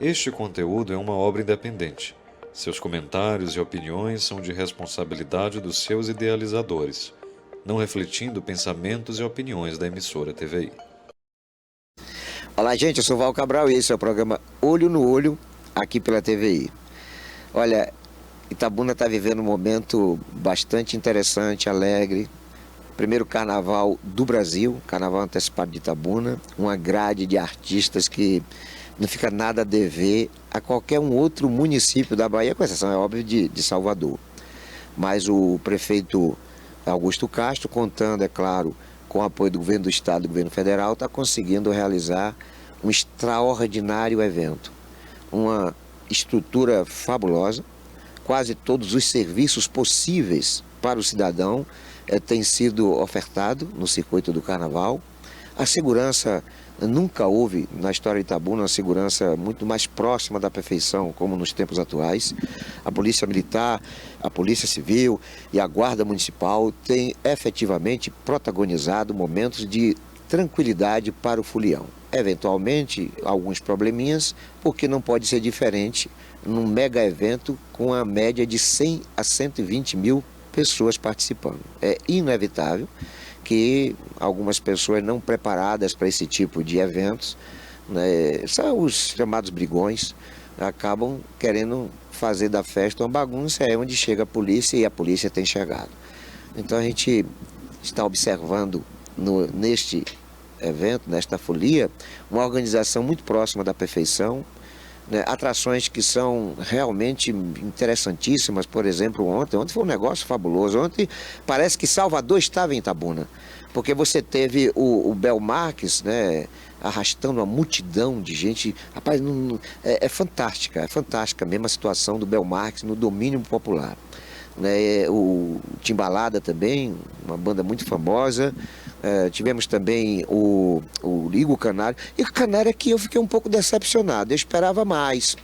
Este conteúdo é uma obra independente. Seus comentários e opiniões são de responsabilidade dos seus idealizadores, não refletindo pensamentos e opiniões da emissora TVI. Olá, gente, eu sou Val Cabral e esse é o programa Olho no Olho, aqui pela TVI. Olha, Itabuna está vivendo um momento bastante interessante, alegre. Primeiro carnaval do Brasil, carnaval antecipado de Itabuna, uma grade de artistas que não fica nada a dever a qualquer um outro município da Bahia, com exceção, é óbvio, de Salvador. Mas o prefeito Augusto Castro, contando, é claro, com o apoio do governo do estado e do governo federal, está conseguindo realizar um extraordinário evento. Uma estrutura fabulosa, quase todos os serviços possíveis para o cidadão têm sido ofertados no circuito do carnaval. A segurança, nunca houve na história de Itabuna uma segurança muito mais próxima da perfeição como nos tempos atuais. A Polícia Militar, a Polícia Civil e a Guarda Municipal têm efetivamente protagonizado momentos de tranquilidade para o folião. Eventualmente, alguns probleminhas, porque não pode ser diferente num mega evento com a média de 100 a 120 mil pessoas participando. É inevitável que algumas pessoas não preparadas para esse tipo de eventos, né, são os chamados brigões, acabam querendo fazer da festa uma bagunça, é onde chega a polícia e a polícia tem chegado. Então a gente está observando neste evento, nesta folia, uma organização muito próxima da perfeição, né, atrações que são realmente interessantíssimas. Por exemplo, ontem foi um negócio fabuloso. Ontem parece que Salvador estava em Itabuna, porque você teve o Bel Marques, né, arrastando uma multidão de gente. Rapaz, é fantástica mesmo a situação do Bel Marques no domínio popular. Né, o Timbalada também, uma banda muito famosa. Tivemos também o Igor Canário. E o Canário aqui eu fiquei um pouco decepcionado, eu esperava mais.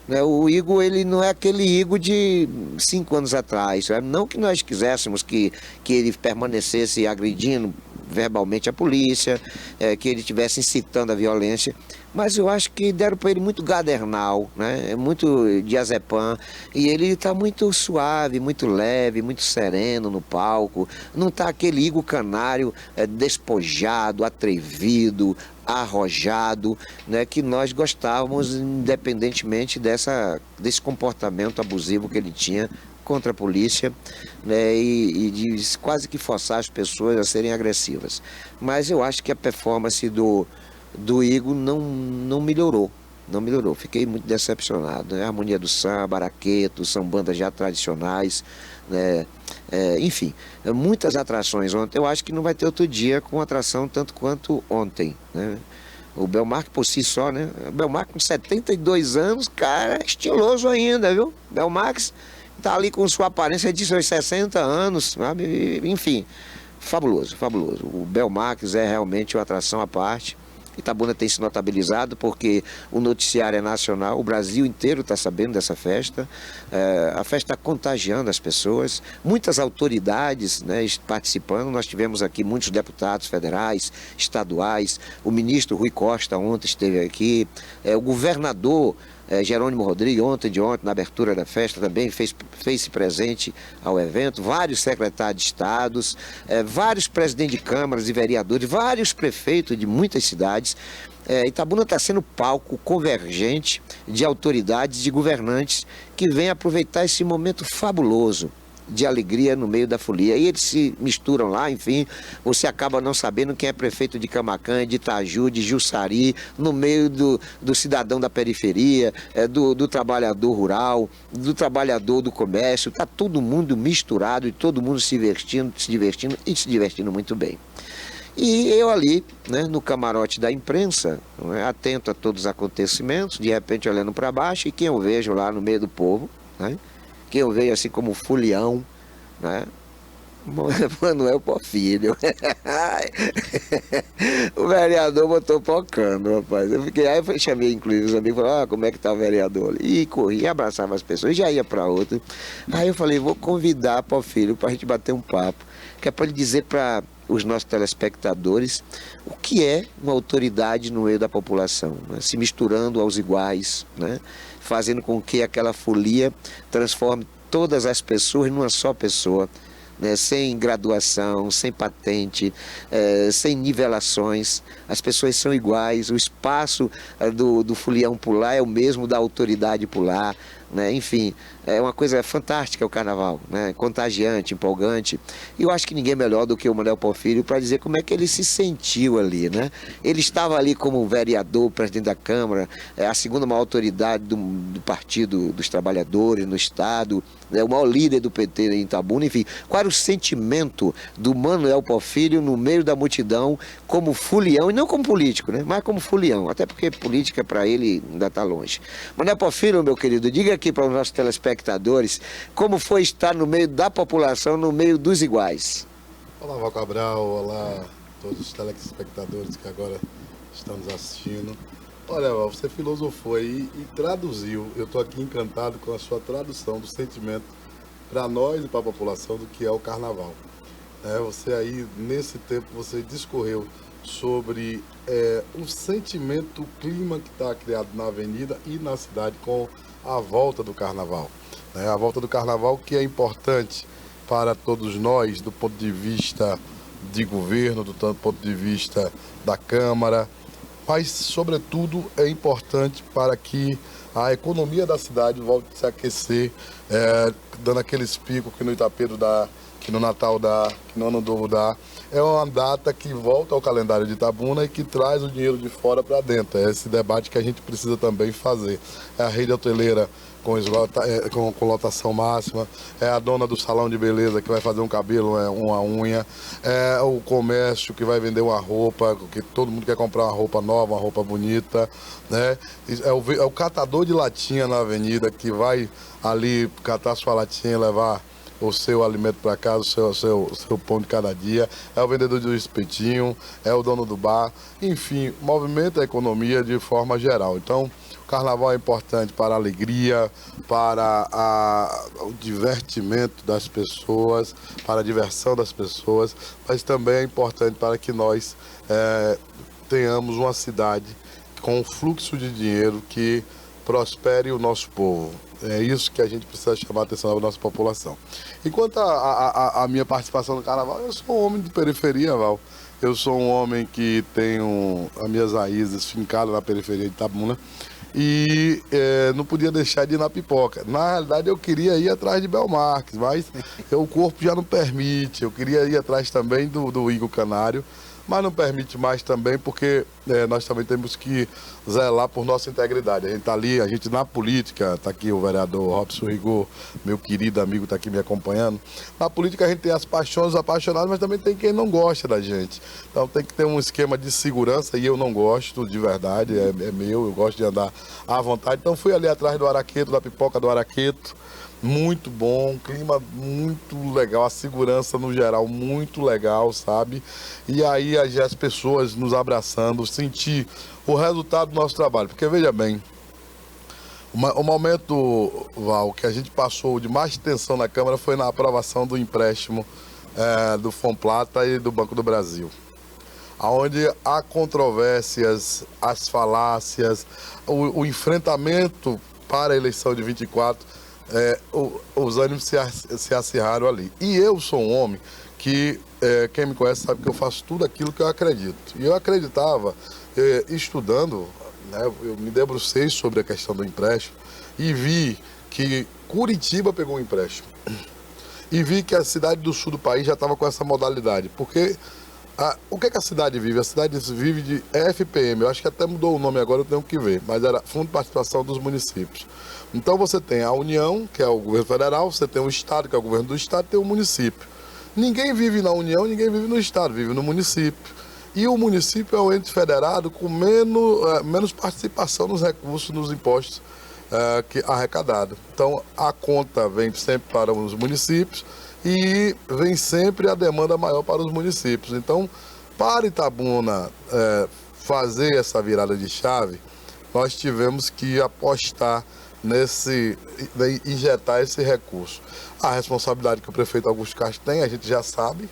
Né? O Igor, ele não é aquele Igor de 5 anos atrás. Não que nós quiséssemos que ele permanecesse agredindo verbalmente a polícia, que ele estivesse incitando a violência, mas eu acho que deram para ele muito gadernal, né? Muito diazepam, e ele está muito suave, muito leve, muito sereno no palco, não está aquele Igor Canário despojado, atrevido, arrojado, né, que nós gostávamos, independentemente desse comportamento abusivo que ele tinha contra a polícia, né, e de quase que forçar as pessoas a serem agressivas. Mas eu acho que a performance do Igor não melhorou. Não melhorou, fiquei muito decepcionado. Né? A harmonia do samba, araqueto, são bandas já tradicionais, né? Enfim, muitas atrações ontem. Eu acho que não vai ter outro dia com atração tanto quanto ontem. Né? O Belmarque por si só, né? O Belmarque com 72 anos, cara, estiloso ainda, viu? Belmarque tá ali com sua aparência de seus 60 anos, sabe? Enfim, fabuloso, fabuloso. O Bel Marques é realmente uma atração à parte. Itabuna tem se notabilizado porque o noticiário é nacional, o Brasil inteiro está sabendo dessa festa, a festa está contagiando as pessoas, muitas autoridades, né, participando. Nós tivemos aqui muitos deputados federais, estaduais, o ministro Rui Costa ontem esteve aqui, o governador Jerônimo Rodrigues, ontem, na abertura da festa, também fez-se presente ao evento, vários secretários de estados, vários presidentes de câmaras e vereadores, vários prefeitos de muitas cidades. Itabuna está sendo palco convergente de autoridades, de governantes que vêm aproveitar esse momento fabuloso de alegria no meio da folia. E eles se misturam lá, enfim, você acaba não sabendo quem é prefeito de Camaquã, de Itaju, de Jussari, no meio do cidadão da periferia, do trabalhador rural, do trabalhador do comércio. Está todo mundo misturado e todo mundo se divertindo muito bem. E eu ali, né, no camarote da imprensa, né, atento a todos os acontecimentos, de repente olhando para baixo, e quem eu vejo lá no meio do povo, né, que eu vejo assim como folião, né? Manuel Porfírio. O vereador botou pocando, rapaz. Aí eu chamei, inclusive, os amigos, falaram, como é que tá o vereador? E corri, abraçava as pessoas, já ia para outra. Aí eu falei, vou convidar Porfírio para a gente bater um papo, que é para ele dizer para os nossos telespectadores o que é uma autoridade no meio da população, né? Se misturando aos iguais, né? Fazendo com que aquela folia transforme todas as pessoas numa só pessoa, né? Sem graduação, sem patente, sem nivelações. As pessoas são iguais, o espaço do folião pular é o mesmo da autoridade pular, né? Enfim, é uma coisa fantástica o carnaval, né? Contagiante, empolgante. E eu acho que ninguém melhor do que o Manuel Porfírio para dizer como é que ele se sentiu ali, né? Ele estava ali como vereador, presidente da Câmara, a segunda maior autoridade do Partido dos Trabalhadores no Estado, né? O maior líder do PT em Itabuna. Enfim, qual era o sentimento do Manuel Porfírio no meio da multidão como folião, e não como político, né? Mas como folião, até porque política para ele ainda está longe. Manuel Porfírio, meu querido, diga aqui para os nossos telespectadores como foi estar no meio da população, no meio dos iguais. Olá, Val Cabral, olá a todos os telespectadores que agora estão nos assistindo. Olha, Val, você filosofou aí e traduziu. Eu estou aqui encantado com a sua tradução do sentimento para nós e para a população do que é o carnaval. Você aí, nesse tempo, você discorreu sobre o sentimento, o clima que está criado na avenida e na cidade com a volta do carnaval. A volta do carnaval que é importante para todos nós, do ponto de vista de governo, do ponto de vista da Câmara, mas, sobretudo, é importante para que a economia da cidade volte a se aquecer, dando aqueles picos que no Itapeiro dá, que no Natal dá, que no Ano Novo dá. É uma data que volta ao calendário de Itabuna e que traz o dinheiro de fora para dentro. É esse debate que a gente precisa também fazer. É a rede hoteleira com lotação máxima, é a dona do salão de beleza que vai fazer um cabelo, uma unha, é o comércio que vai vender uma roupa, que todo mundo quer comprar uma roupa nova, uma roupa bonita, né? É o catador de latinha na avenida que vai ali catar sua latinha e levar o seu alimento para casa, o seu pão de cada dia, é o vendedor do espetinho, é o dono do bar, enfim, movimenta a economia de forma geral. Então, o carnaval é importante para a alegria, para o divertimento das pessoas, para a diversão das pessoas, mas também é importante para que nós tenhamos uma cidade com um fluxo de dinheiro que prospere o nosso povo. É isso que a gente precisa chamar a atenção da nossa população. Enquanto a minha participação no carnaval, eu sou um homem de periferia, Val. Eu sou um homem que tenho as minhas raízes fincadas na periferia de Itabuna e não podia deixar de ir na pipoca. Na realidade, eu queria ir atrás de Belmarques, mas o corpo já não permite. Eu queria ir atrás também do Igor Canário, mas não permite mais também, porque nós também temos que zelar por nossa integridade. A gente está ali, a gente na política, está aqui o vereador Robson Rigor, meu querido amigo, está aqui me acompanhando. Na política a gente tem as paixões, os apaixonados, mas também tem quem não gosta da gente. Então tem que ter um esquema de segurança, e eu não gosto, de verdade, é meu, eu gosto de andar à vontade. Então fui ali atrás do Araqueto, da pipoca do Araqueto. Muito bom, clima muito legal, a segurança no geral muito legal, sabe? E aí as pessoas nos abraçando, sentir o resultado do nosso trabalho. Porque veja bem, o momento, Val, que a gente passou de mais tensão na Câmara foi na aprovação do empréstimo do Fomplata e do Banco do Brasil, onde há controvérsias, as falácias, o enfrentamento para a eleição de 24, os ânimos se acirraram ali. E eu sou um homem que, quem me conhece sabe que eu faço tudo aquilo que eu acredito. E eu acreditava, estudando, né, eu me debrucei sobre a questão do empréstimo e vi que Curitiba pegou um empréstimo. E vi que a cidade do sul do país já estava com essa modalidade. Porque o que a cidade vive? A cidade vive de FPM, eu acho que até mudou o nome agora, eu tenho que ver, mas era Fundo de Participação dos Municípios. Então você tem a União, que é o governo federal, você tem o Estado, que é o governo do Estado, e tem o município. Ninguém vive na União, ninguém vive no Estado, vive no município. E o município é o ente federado com menos participação nos recursos, nos impostos arrecadados. Então a conta vem sempre para os municípios e vem sempre a demanda maior para os municípios. Então, para Itabuna fazer essa virada de chave, nós tivemos que apostar injetar esse recurso. A responsabilidade que o prefeito Augusto Castro tem, a gente já sabe,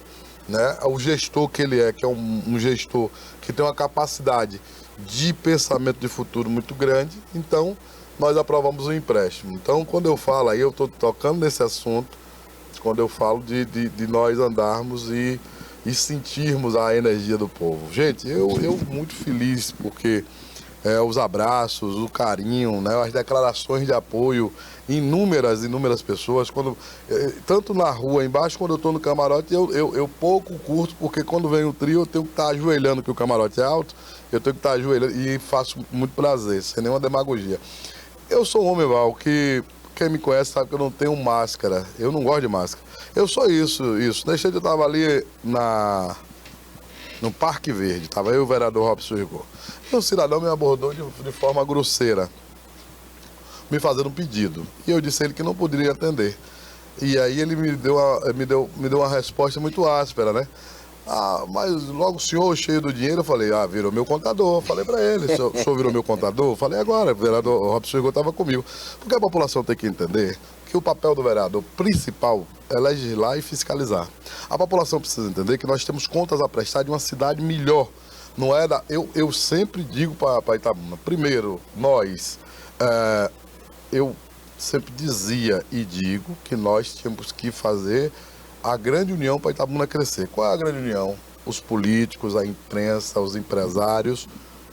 né? O gestor que ele é, que é um gestor que tem uma capacidade de pensamento de futuro muito grande, então nós aprovamos o empréstimo. Então, quando eu falo aí, eu estou tocando nesse assunto, quando eu falo de nós andarmos e sentirmos a energia do povo. Gente, eu muito feliz porque os abraços, o carinho, né, as declarações de apoio, inúmeras pessoas, tanto na rua embaixo, quando eu estou no camarote, eu pouco curto, porque quando vem o trio eu tenho que estar ajoelhando, que o camarote é alto, eu tenho que estar ajoelhando e faço muito prazer, sem nenhuma demagogia. Eu sou um homem, Val, que quem me conhece sabe que eu não tenho máscara, eu não gosto de máscara. Eu sou isso. Deixa eu estava ali no Parque Verde, estava eu e o vereador Robson Rigor. E um cidadão me abordou de forma grosseira, me fazendo um pedido. E eu disse a ele que não poderia atender. E aí ele me deu uma resposta muito áspera, né? Ah, mas logo o senhor, cheio do dinheiro, eu falei, virou meu contador. Falei para ele, o senhor virou meu contador? Falei agora, o vereador Robson Rigor estava comigo. Porque a população tem que entender que o papel do vereador principal é legislar e fiscalizar. A população precisa entender que nós temos contas a prestar de uma cidade melhor. Não é eu sempre digo para Itabuna, primeiro, eu sempre dizia e digo que nós tínhamos que fazer a grande união para Itabuna crescer. Qual é a grande união? Os políticos, a imprensa, os empresários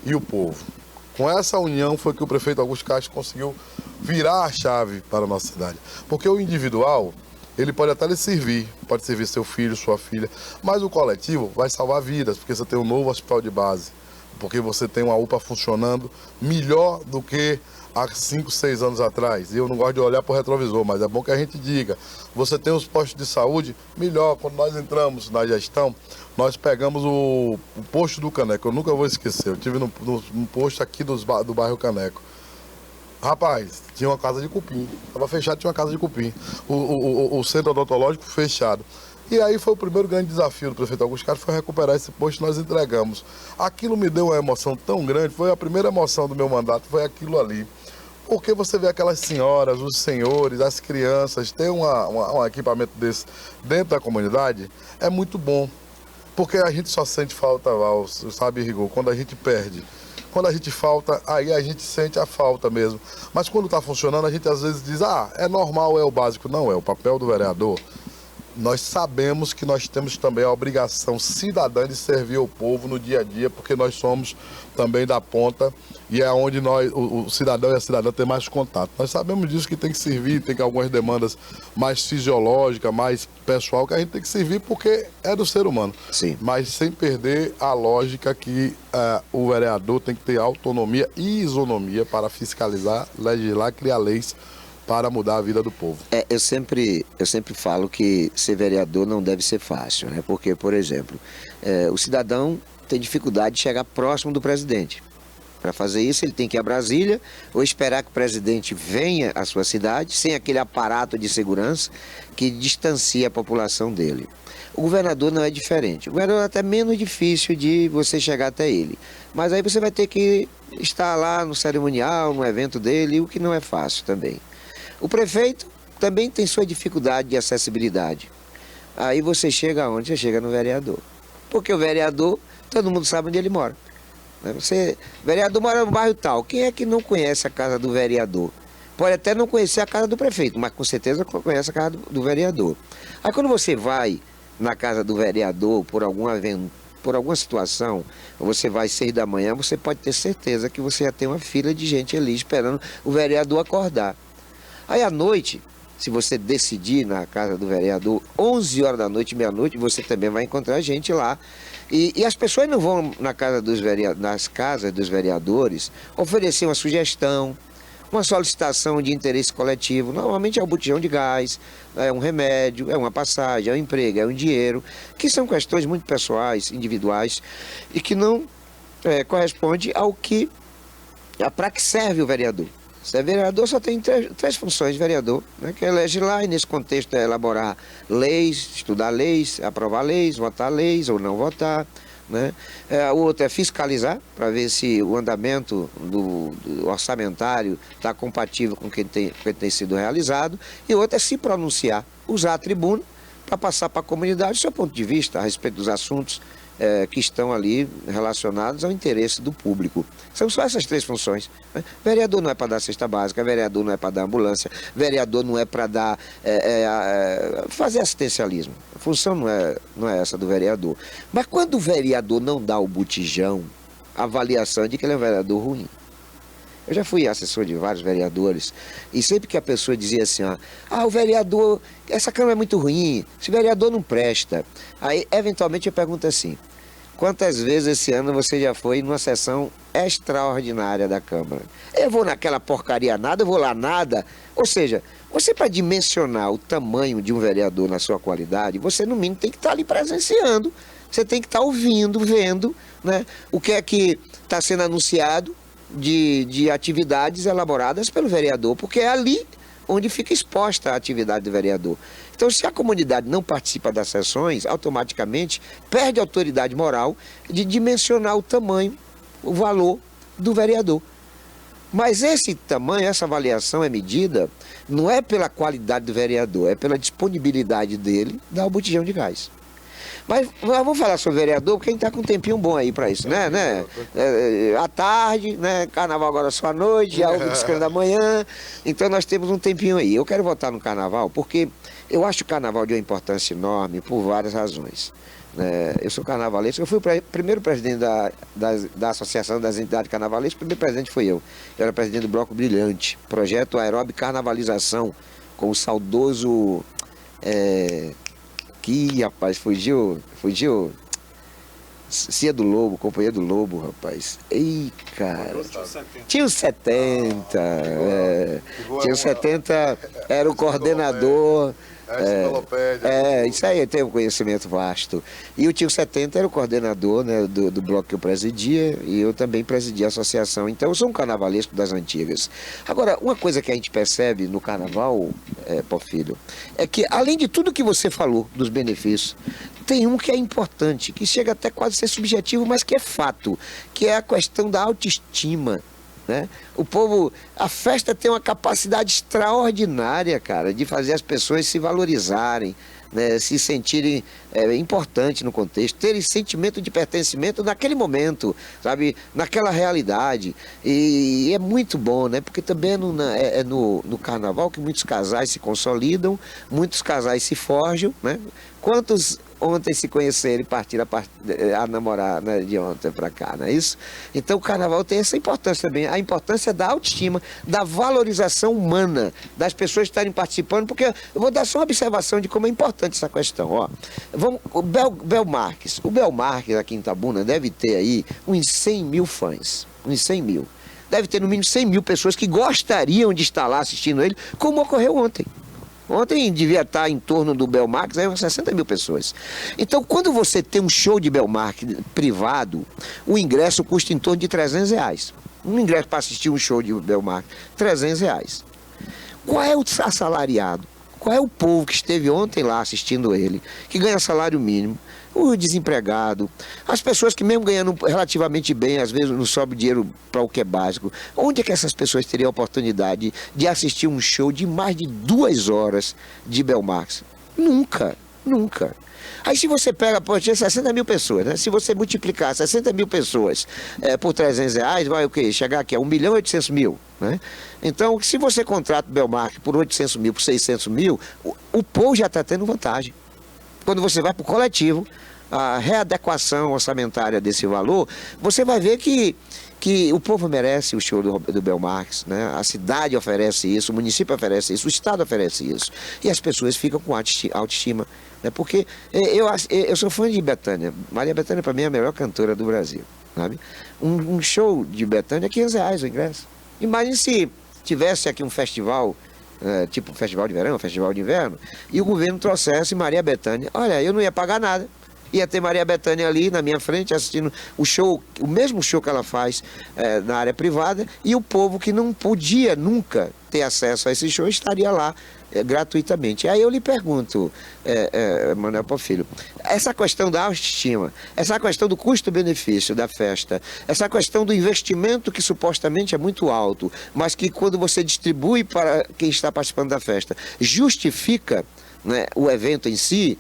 e o povo. Com essa união foi que o prefeito Augusto Castro conseguiu virar a chave para a nossa cidade. Porque o individual, ele pode até lhe servir, pode servir seu filho, sua filha, mas o coletivo vai salvar vidas, porque você tem um novo hospital de base, porque você tem uma UPA funcionando melhor do que há 5, 6 anos atrás. E eu não gosto de olhar para o retrovisor, mas é bom que a gente diga. Você tem os postos de saúde melhor. Quando nós entramos na gestão, nós pegamos o posto do Caneco. Eu nunca vou esquecer. Eu estive num posto aqui do bairro Caneco. Rapaz, tinha uma casa de cupim. Estava fechado, tinha uma casa de cupim. O centro odontológico fechado. E aí foi o primeiro grande desafio do prefeito Augusto Castro, foi recuperar esse posto que nós entregamos. Aquilo me deu uma emoção tão grande, foi a primeira emoção do meu mandato, foi aquilo ali. Porque você vê aquelas senhoras, os senhores, as crianças, ter um equipamento desse dentro da comunidade, é muito bom. Porque a gente só sente falta, Val, sabe, Rigor, quando a gente perde. Quando a gente falta, aí a gente sente a falta mesmo. Mas quando está funcionando, a gente às vezes diz, é normal, é o básico. Não, é o papel do vereador. Nós sabemos que nós temos também a obrigação cidadã de servir ao povo no dia a dia, porque nós somos também da ponta e é onde o cidadão e a cidadã têm mais contato. Nós sabemos disso, que tem que servir, tem algumas demandas mais fisiológicas, mais pessoal, que a gente tem que servir porque é do ser humano. Sim. Mas sem perder a lógica que o vereador tem que ter autonomia e isonomia para fiscalizar, legislar, criar leis para mudar a vida do povo. Eu sempre falo que ser vereador não deve ser fácil, né? Porque, por exemplo, o cidadão tem dificuldade de chegar próximo do presidente. Para fazer isso, ele tem que ir a Brasília ou esperar que o presidente venha à sua cidade, sem aquele aparato de segurança que distancia a população dele. O governador não é diferente. O governador é até menos difícil de você chegar até ele. Mas aí você vai ter que estar lá no cerimonial, no evento dele, o que não é fácil também. O prefeito também tem sua dificuldade de acessibilidade. Aí você chega aonde? Você chega no vereador. Porque o vereador, todo mundo sabe onde ele mora. O vereador mora no bairro tal. Quem é que não conhece a casa do vereador? Pode até não conhecer a casa do prefeito, mas com certeza conhece a casa do vereador. Aí quando você vai na casa do vereador por alguma situação, você vai às 6 da manhã, você pode ter certeza que você já tem uma fila de gente ali esperando o vereador acordar. Aí à noite, se você decidir na casa do vereador, 11 horas da noite, meia-noite, você também vai encontrar gente lá. E as pessoas não vão nas casas dos vereadores oferecer uma sugestão, uma solicitação de interesse coletivo. Normalmente é um botijão de gás, é um remédio, é uma passagem, é um emprego, é um dinheiro, que são questões muito pessoais, individuais, e que não corresponde para que serve o vereador. O vereador só tem três funções de vereador, né, que é legislar, e nesse contexto é elaborar leis, estudar leis, aprovar leis, votar leis ou não votar. Né? O outro é fiscalizar, para ver se o andamento do orçamentário está compatível com o que tem sido realizado. E o outro é se pronunciar, usar a tribuna para passar para a comunidade o seu ponto de vista a respeito dos assuntos que estão ali relacionados ao interesse do público. São só essas 3 funções, né? Vereador não é para dar cesta básica, vereador não é para dar ambulância, vereador não é para dar fazer assistencialismo. A função não é essa do vereador. Mas quando o vereador não dá o botijão, a avaliação é de que ele é um vereador ruim. Eu já fui assessor de vários vereadores e sempre que a pessoa dizia assim, o vereador, essa Câmara é muito ruim, esse vereador não presta. Aí, eventualmente, eu pergunto assim, quantas vezes esse ano você já foi numa sessão extraordinária da Câmara? Eu vou naquela porcaria nada, eu vou lá nada. Ou seja, você para dimensionar o tamanho de um vereador na sua qualidade, você no mínimo tem que estar ali presenciando, você tem que estar ouvindo, vendo, né, o que é que está sendo anunciado, de atividades elaboradas pelo vereador, porque é ali onde fica exposta a atividade do vereador. Então, se a comunidade não participa das sessões, automaticamente perde a autoridade moral de dimensionar o tamanho, o valor do vereador. Mas esse tamanho, essa avaliação é medida não é pela qualidade do vereador, é pela disponibilidade dele dar o botijão de gás. Mas vamos falar sobre o vereador, porque a gente está com um tempinho bom aí para isso, né? À tarde, né? Carnaval agora só à noite, já houve descanso da manhã, então nós temos um tempinho aí. Eu quero votar no carnaval porque eu acho o carnaval de uma importância enorme por várias razões. Eu sou carnavalesco, eu fui o primeiro presidente da Associação das Entidades Carnavalescas, o primeiro presidente foi eu. Eu era presidente do Bloco Brilhante, projeto Aeróbica Carnavalização, com o saudoso... rapaz, fugiu. Cia do Lobo, companheiro do Lobo, rapaz. Ei, cara. Tinha os 70. Tinha os 70, era o coordenador. Isso aí, tem um conhecimento vasto. E o Tio 70 era o coordenador, né, do bloco que eu presidia, e eu também presidia a associação. Então eu sou um carnavalesco das antigas. Agora, uma coisa que a gente percebe no carnaval, Porfírio, é que além de tudo que você falou dos benefícios, tem um que é importante, que chega até quase a ser subjetivo, mas que é fato, que é a questão da autoestima. Né? O povo, a festa tem uma capacidade extraordinária, cara, de fazer as pessoas se valorizarem, né? Se sentirem importantes no contexto, terem sentimento de pertencimento naquele momento, sabe, naquela realidade. E é muito bom, né? Porque também é no carnaval que muitos casais se consolidam, muitos casais se forjam, né? Quantos ontem se conheceram e partiram a namorar, né, de ontem para cá, não é isso? Então o carnaval tem essa importância também, a importância da autoestima, da valorização humana, das pessoas estarem participando, porque eu vou dar só uma observação de como é importante essa questão. O Bel Marques aqui em Itabuna deve ter aí uns 100 mil fãs, uns 100 mil. Deve ter no mínimo 100 mil pessoas que gostariam de estar lá assistindo ele, como ocorreu ontem. Ontem devia estar em torno do Bel Marques, aí umas 60 mil pessoas. Então, quando você tem um show de Bel Marques privado, o ingresso custa em torno de R$300. Um ingresso para assistir um show de Bel Marques, R$300. Qual é o assalariado? Qual é o povo que esteve ontem lá assistindo ele, que ganha salário mínimo? O desempregado, as pessoas que mesmo ganhando relativamente bem, às vezes não sobra dinheiro para o que é básico. Onde é que essas pessoas teriam a oportunidade de assistir um show de mais de 2 horas de Bel Marques? Nunca, nunca. Aí se você pega, tinha 60 mil pessoas, né? Se você multiplicar 60 mil pessoas por R$300, vai o quê? Chegar aqui a 1.800.000, né? Então, se você contrata o Bel Marques por 800 mil, por 600 mil, o povo já está tendo vantagem. Quando você vai para o coletivo, a readequação orçamentária desse valor, você vai ver que o povo merece o show do Bel Marques, né? A cidade oferece isso, o município oferece isso, o estado oferece isso. E as pessoas ficam com autoestima, né? Porque eu sou fã de Bethânia. Maria Bethânia, para mim, é a melhor cantora do Brasil, sabe? Um show de Bethânia é R$500 o ingresso. Imagine se tivesse aqui um festival, tipo um festival de verão, um festival de inverno, e o governo trouxesse Maria Bethânia. Olha, eu não ia pagar nada. Ia ter Maria Bethânia ali na minha frente assistindo o show, o mesmo show que ela faz na área privada, e o povo que não podia nunca ter acesso a esse show estaria lá gratuitamente. Aí eu lhe pergunto, Manuel Porfírio, essa questão da autoestima, essa questão do custo-benefício da festa, essa questão do investimento que supostamente é muito alto, mas que quando você distribui para quem está participando da festa, justifica né, o evento em si,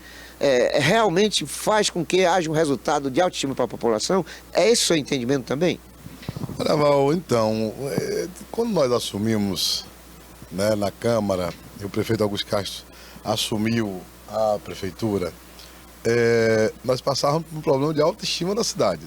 realmente faz com que haja um resultado de autoestima para a população? É esse o seu entendimento também? Olha, Val, então, quando nós assumimos, né, na Câmara, e o prefeito Augusto Castro assumiu a prefeitura, nós passávamos por um problema de autoestima da cidade.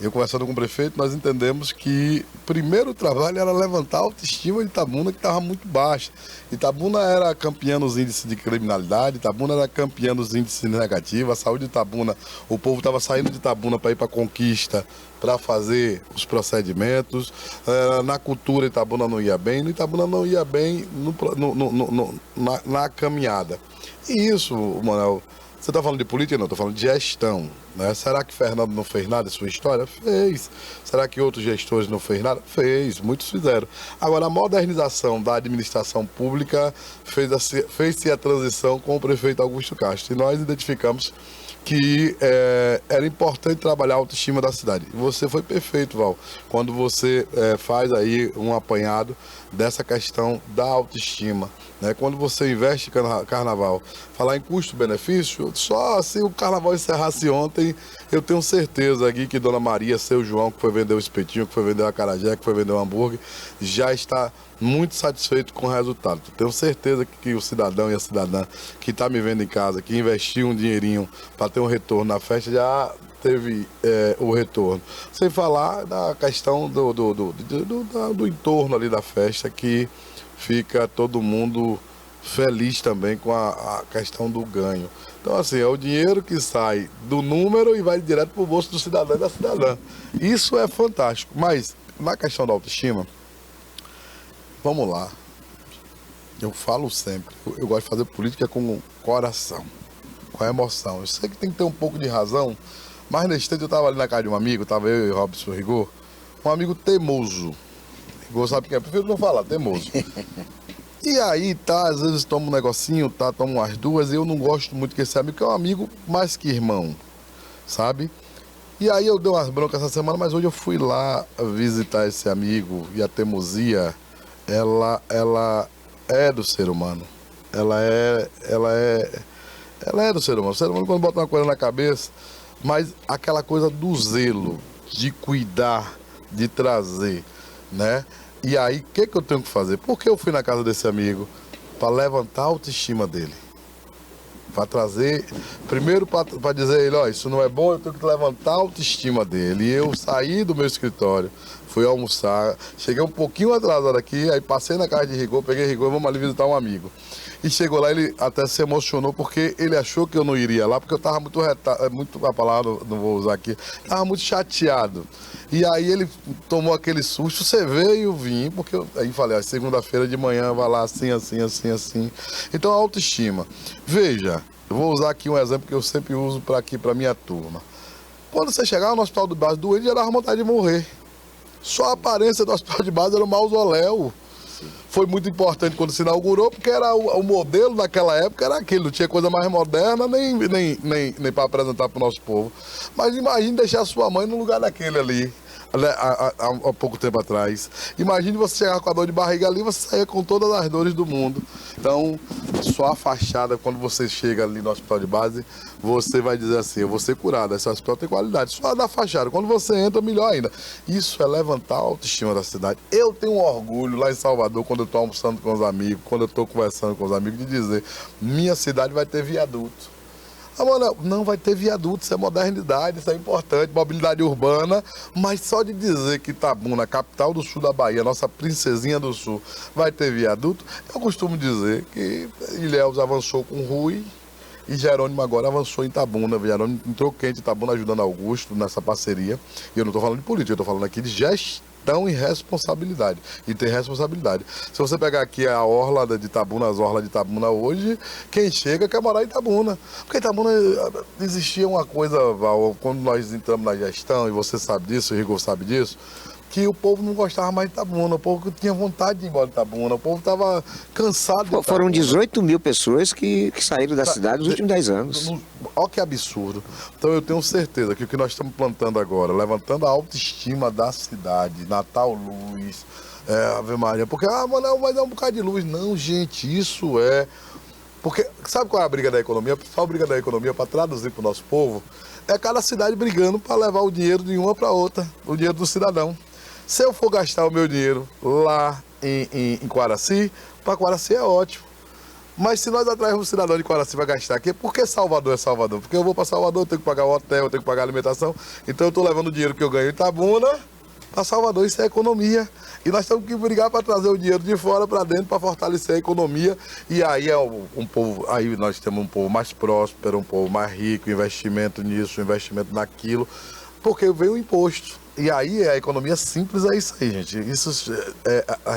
Eu conversando com o prefeito, nós entendemos que o primeiro trabalho era levantar a autoestima de Itabuna, que estava muito baixa. Itabuna era campeã nos índices de criminalidade, Itabuna era campeã nos índices negativos, a saúde de Itabuna, o povo estava saindo de Itabuna para ir para a Conquista, para fazer os procedimentos. Na cultura, Itabuna não ia bem, no Itabuna não ia bem na caminhada. E isso, Manuel, você está falando de política? Não, estou falando de gestão, né? Será que Fernando não fez nada em sua história? Fez. Será que outros gestores não fez nada? Fez, muitos fizeram. Agora, a modernização da administração pública fez-se a transição com o prefeito Augusto Castro. E nós identificamos que era importante trabalhar a autoestima da cidade. E você foi perfeito, Val, quando você faz aí um apanhado dessa questão da autoestima. Né? Quando você investe em carnaval, falar em custo-benefício, só se o carnaval encerrasse ontem, eu tenho certeza aqui que Dona Maria, seu João, que foi vender o espetinho, que foi vender o acarajé, que foi vender o hambúrguer, já está muito satisfeito com o resultado. Tenho certeza que o cidadão e a cidadã que está me vendo em casa, que investiu um dinheirinho para ter um retorno na festa, já teve o retorno. Sem falar da questão do entorno ali da festa, que fica todo mundo feliz também com a questão do ganho. Então, assim, é o dinheiro que sai do número e vai direto para o bolso do cidadão e da cidadã. Isso é fantástico. Mas, na questão da autoestima, vamos lá. Eu falo sempre, eu gosto de fazer política com coração, com emoção. Eu sei que tem que ter um pouco de razão, mas nesse tempo eu estava ali na casa de um amigo, estava eu e o Robson Rigor, um amigo teimoso. Rigor sabe quem é? Prefiro não falar, teimoso. E aí, tá, às vezes toma um negocinho, tá, toma umas duas, e eu não gosto muito que esse amigo, que é um amigo mais que irmão, sabe? E aí eu dei umas broncas essa semana, mas hoje eu fui lá visitar esse amigo, e a teimosia, ela é do ser humano. Ela é do ser humano. O ser humano, quando bota uma coisa na cabeça, mas aquela coisa do zelo, de cuidar, de trazer, né? E aí, o que eu tenho que fazer? Por que eu fui na casa desse amigo? Para levantar a autoestima dele. Para trazer, primeiro para dizer a ele, ó, isso não é bom, eu tenho que levantar a autoestima dele. E eu saí do meu escritório, fui almoçar, cheguei um pouquinho atrasado aqui, aí passei na casa de Rigor, peguei Rigor, vamos ali visitar um amigo. E chegou lá, ele até se emocionou, porque ele achou que eu não iria lá, porque eu estava muito, a palavra não vou usar aqui, estava muito chateado. E aí ele tomou aquele susto, você veio, vim, porque aí falei, ó, segunda-feira de manhã vai lá assim, assim, assim, assim. Então a autoestima. Veja, eu vou usar aqui um exemplo que eu sempre uso para minha turma. Quando você chegar no hospital de base doente, já dava vontade de morrer. Só a aparência do hospital de base era um mausoléu. Foi muito importante quando se inaugurou, porque era o modelo naquela época era aquele, não tinha coisa mais moderna nem para apresentar para o nosso povo. Mas imagine deixar sua mãe no lugar daquele ali, há pouco tempo atrás. Imagine você chegar com a dor de barriga ali, você sair com todas as dores do mundo. Então, só a fachada, quando você chega ali no hospital de base, você vai dizer assim, eu vou ser curado, esse hospital tem qualidade. Só da fachada, quando você entra, melhor ainda. Isso é levantar a autoestima da cidade. Eu tenho um orgulho lá em Salvador, quando eu estou almoçando com os amigos, quando eu estou conversando com os amigos, de dizer, minha cidade vai ter viaduto. Ah, mano, não vai ter viaduto, isso é modernidade, isso é importante, mobilidade urbana, mas só de dizer que Itabuna, capital do sul da Bahia, nossa princesinha do sul, vai ter viaduto, eu costumo dizer que Ilhéus avançou com Rui e Jerônimo agora avançou em Itabuna. Jerônimo entrou quente em Itabuna ajudando Augusto nessa parceria, e eu não estou falando de política, eu estou falando aqui de gestão e responsabilidade. E tem responsabilidade. Se você pegar aqui a orla de Itabuna, as orlas de Itabuna hoje, quem chega quer morar em Itabuna. Porque Itabuna existia uma coisa, Val, quando nós entramos na gestão, e você sabe disso, o Rigor sabe disso, que o povo não gostava mais de Itabuna, o povo tinha vontade de ir embora de Itabuna, o povo estava cansado de Itabuna. Foram 18 mil pessoas que saíram da cidade nos últimos 10 anos. Olha que absurdo. Então eu tenho certeza que o que nós estamos plantando agora, levantando a autoestima da cidade, Natal Luz, Ave Maria, porque, mano, vai dar um bocado de luz. Não, gente, isso é Porque sabe qual é a briga da economia? A principal briga da economia, para traduzir para o nosso povo, é cada cidade brigando para levar o dinheiro de uma para outra, o dinheiro do cidadão. Se eu for gastar o meu dinheiro lá em Quaraci, para Quaraci é ótimo. Mas se nós atrairmos o cidadão de Quaraci vai gastar aqui, por que Salvador é Salvador? Porque eu vou para Salvador, eu tenho que pagar o hotel, eu tenho que pagar a alimentação. Então eu estou levando o dinheiro que eu ganho em Itabuna para Salvador, isso é economia. E nós temos que brigar para trazer o dinheiro de fora para dentro, para fortalecer a economia. E aí é um povo, aí nós temos um povo mais próspero, um povo mais rico, investimento nisso, investimento naquilo, porque vem o imposto. E aí a economia simples é isso aí, gente. Isso é a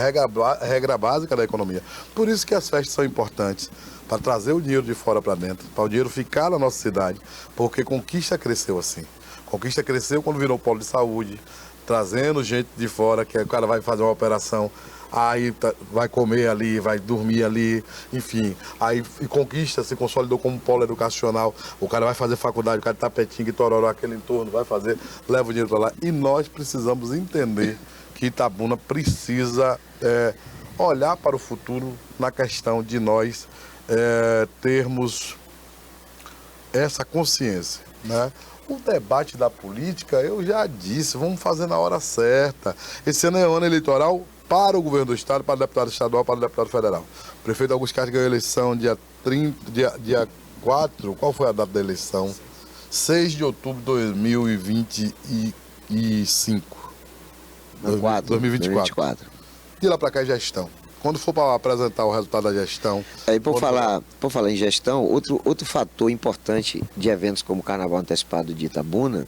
regra básica da economia. Por isso que as festas são importantes, para trazer o dinheiro de fora para dentro, para o dinheiro ficar na nossa cidade, porque Conquista cresceu assim. Conquista cresceu quando virou polo de saúde, trazendo gente de fora, que o cara vai fazer uma operação, aí vai comer ali, vai dormir ali, enfim. Aí Conquista se consolidou como polo educacional, o cara vai fazer faculdade, o cara de Tapetinga, Itororó, aquele entorno, vai fazer, leva o dinheiro para lá. E nós precisamos entender que Itabuna precisa olhar para o futuro na questão de nós termos essa consciência, né? O debate da política, eu já disse, vamos fazer na hora certa. Esse ano é ano eleitoral para o governo do estado, para o deputado estadual, para o deputado federal. O prefeito Augusto Castro ganhou a eleição dia 4, qual foi a data da eleição? 6 de outubro de 2025. 2024. De lá para cá é gestão. Quando for para apresentar o resultado da gestão... Aí, por falar em gestão, outro fator importante de eventos como o Carnaval Antecipado de Itabuna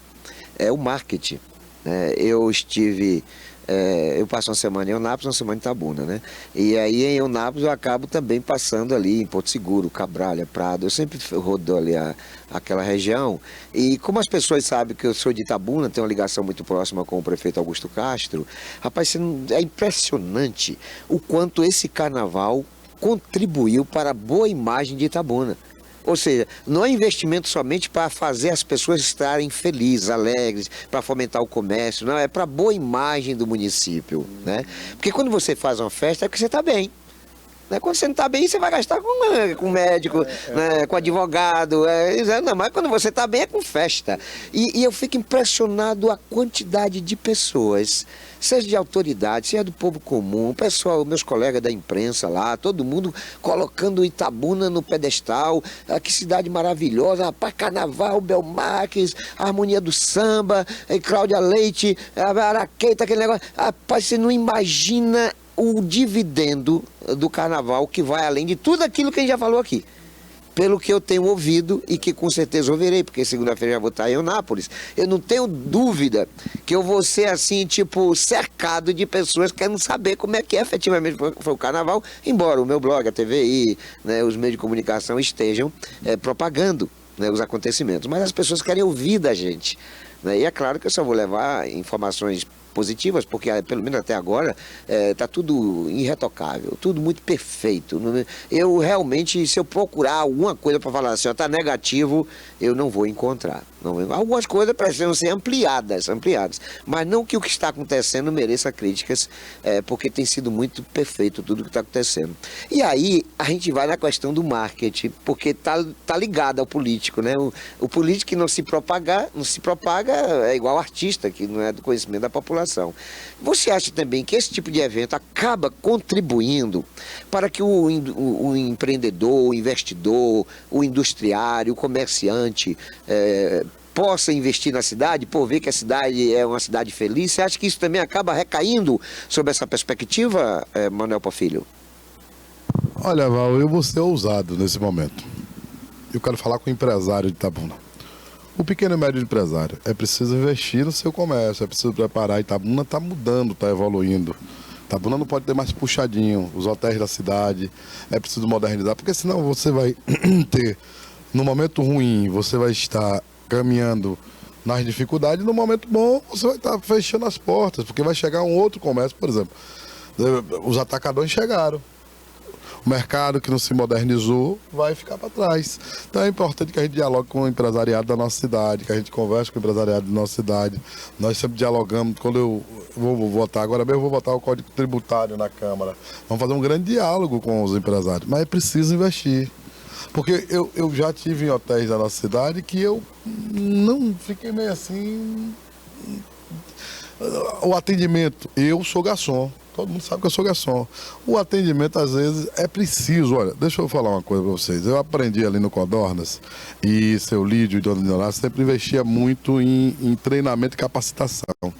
é o marketing. Eu passo uma semana em Eunápolis, uma semana em Itabuna, né? E aí em Eunápolis eu acabo também passando ali em Porto Seguro, Cabralha, Prado. Eu sempre rodo ali aquela região. E como as pessoas sabem que eu sou de Itabuna, tenho uma ligação muito próxima com o prefeito Augusto Castro, rapaz, é impressionante o quanto esse carnaval contribuiu para a boa imagem de Itabuna. Ou seja, não é investimento somente para fazer as pessoas estarem felizes, alegres, para fomentar o comércio, não, é para a boa imagem do município, né? Porque quando você faz uma festa é porque você está bem. Né? Quando você não está bem, você vai gastar com médico, né? Com advogado. Não, mas quando você está bem é com festa. E eu fico impressionado a quantidade de pessoas, seja de autoridade, seja do povo comum, pessoal, meus colegas da imprensa lá, todo mundo colocando Itabuna no pedestal. Que cidade maravilhosa, rapaz, Carnaval, Belmarques, Harmonia do Samba, Cláudia Leite, Araqueita, aquele negócio. Rapaz, você não imagina o dividendo do carnaval que vai além de tudo aquilo que a gente já falou aqui. Pelo que eu tenho ouvido e que com certeza ouvirei, porque segunda-feira já vou estar em Eunápolis, eu não tenho dúvida que eu vou ser assim, tipo, cercado de pessoas querendo saber como é que efetivamente foi o carnaval, embora o meu blog, a TVI, né, os meios de comunicação estejam propagando, né, os acontecimentos. Mas as pessoas querem ouvir da gente. Né, e é claro que eu só vou levar informações positivas, porque pelo menos até agora está tudo irretocável, tudo muito perfeito. Eu realmente, se eu procurar alguma coisa para falar assim, está negativo, eu não vou encontrar. Algumas coisas precisam ser ampliadas, mas não que o que está acontecendo mereça críticas, porque tem sido muito perfeito tudo que está acontecendo. E aí a gente vai na questão do marketing, porque tá ligado ao político, né? O político que não se propaga é igual artista, que não é do conhecimento da população. Você acha também que esse tipo de evento acaba contribuindo para que o empreendedor, o investidor, o industriário, o comerciante possa investir na cidade, por ver que a cidade é uma cidade feliz? Você acha que isso também acaba recaindo sobre essa perspectiva, Manuel Porfírio? Olha, Val, eu vou ser ousado nesse momento. Eu quero falar com o empresário de Itabuna. O pequeno e médio empresário é preciso investir no seu comércio, é preciso preparar. Itabuna está mudando, está evoluindo. Itabuna não pode ter mais puxadinho, os hotéis da cidade, é preciso modernizar, porque senão você vai ter, no momento ruim, você vai estar caminhando nas dificuldades, no momento bom, você vai estar fechando as portas, porque vai chegar um outro comércio, por exemplo. Os atacadões chegaram. O mercado que não se modernizou vai ficar para trás. Então é importante que a gente dialogue com o empresariado da nossa cidade, que a gente converse com o empresariado da nossa cidade. Nós sempre dialogamos. Quando eu vou votar, agora mesmo eu vou votar o Código Tributário na Câmara. Vamos fazer um grande diálogo com os empresários. Mas é preciso investir. Porque eu já tive em hotéis da nossa cidade que eu não fiquei meio assim. O atendimento, eu sou garçom, todo mundo sabe que eu sou garçom. O atendimento, às vezes, é preciso. Olha, deixa eu falar uma coisa para vocês. Eu aprendi ali no Codornas, e seu Lídio e Dona Nilá sempre investia muito em treinamento e capacitação.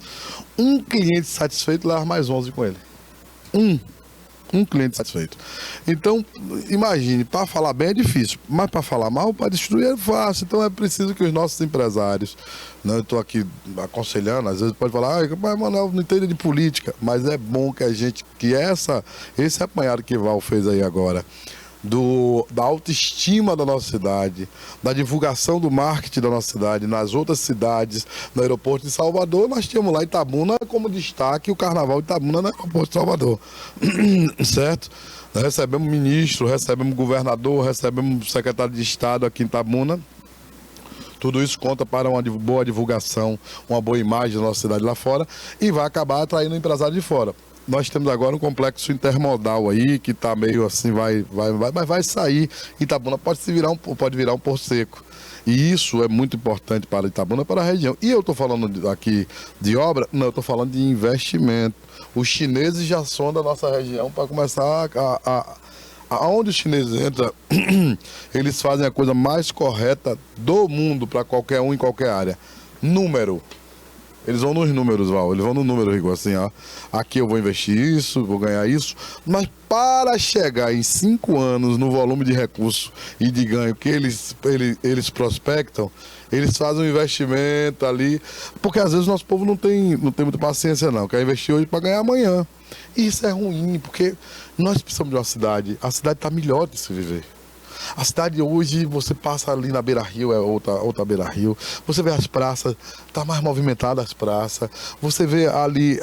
Um cliente satisfeito leva mais 11 com ele. Um cliente satisfeito. Então, imagine, para falar bem é difícil, mas para falar mal, para destruir é fácil. Então é preciso que os nossos empresários, né, eu estou aqui aconselhando, às vezes pode falar, mas Manuel não entende de política, mas é bom que a gente, esse apanhado que Val fez aí agora, da autoestima da nossa cidade, da divulgação do marketing da nossa cidade, nas outras cidades, no aeroporto de Salvador, nós tínhamos lá Itabuna como destaque o Carnaval de Itabuna no aeroporto de Salvador, certo? Nós recebemos ministro, recebemos governador, recebemos secretário de Estado aqui em Itabuna. Tudo isso conta para uma boa divulgação, uma boa imagem da nossa cidade lá fora e vai acabar atraindo empresário de fora. Nós temos agora um complexo intermodal aí, que está meio assim, mas vai sair. Itabuna pode virar um porto seco. E isso é muito importante para Itabuna, para a região. E eu estou falando aqui de obra? Não, eu estou falando de investimento. Os chineses já são da nossa região para começar aonde os chineses entram, eles fazem a coisa mais correta do mundo para qualquer um em qualquer área. Número. Eles vão nos números, Val. Eles vão no número, Rico, assim, ó. Aqui eu vou investir isso, vou ganhar isso. Mas para chegar em 5 anos no volume de recurso e de ganho que eles prospectam, eles fazem um investimento ali. Porque às vezes o nosso povo não tem muita paciência, não. Quer investir hoje para ganhar amanhã. E isso é ruim, porque nós precisamos de uma cidade. A cidade está melhor de se viver. A cidade hoje, você passa ali na Beira-Rio, é outra Beira-Rio, você vê as praças, tá mais movimentada as praças, você vê ali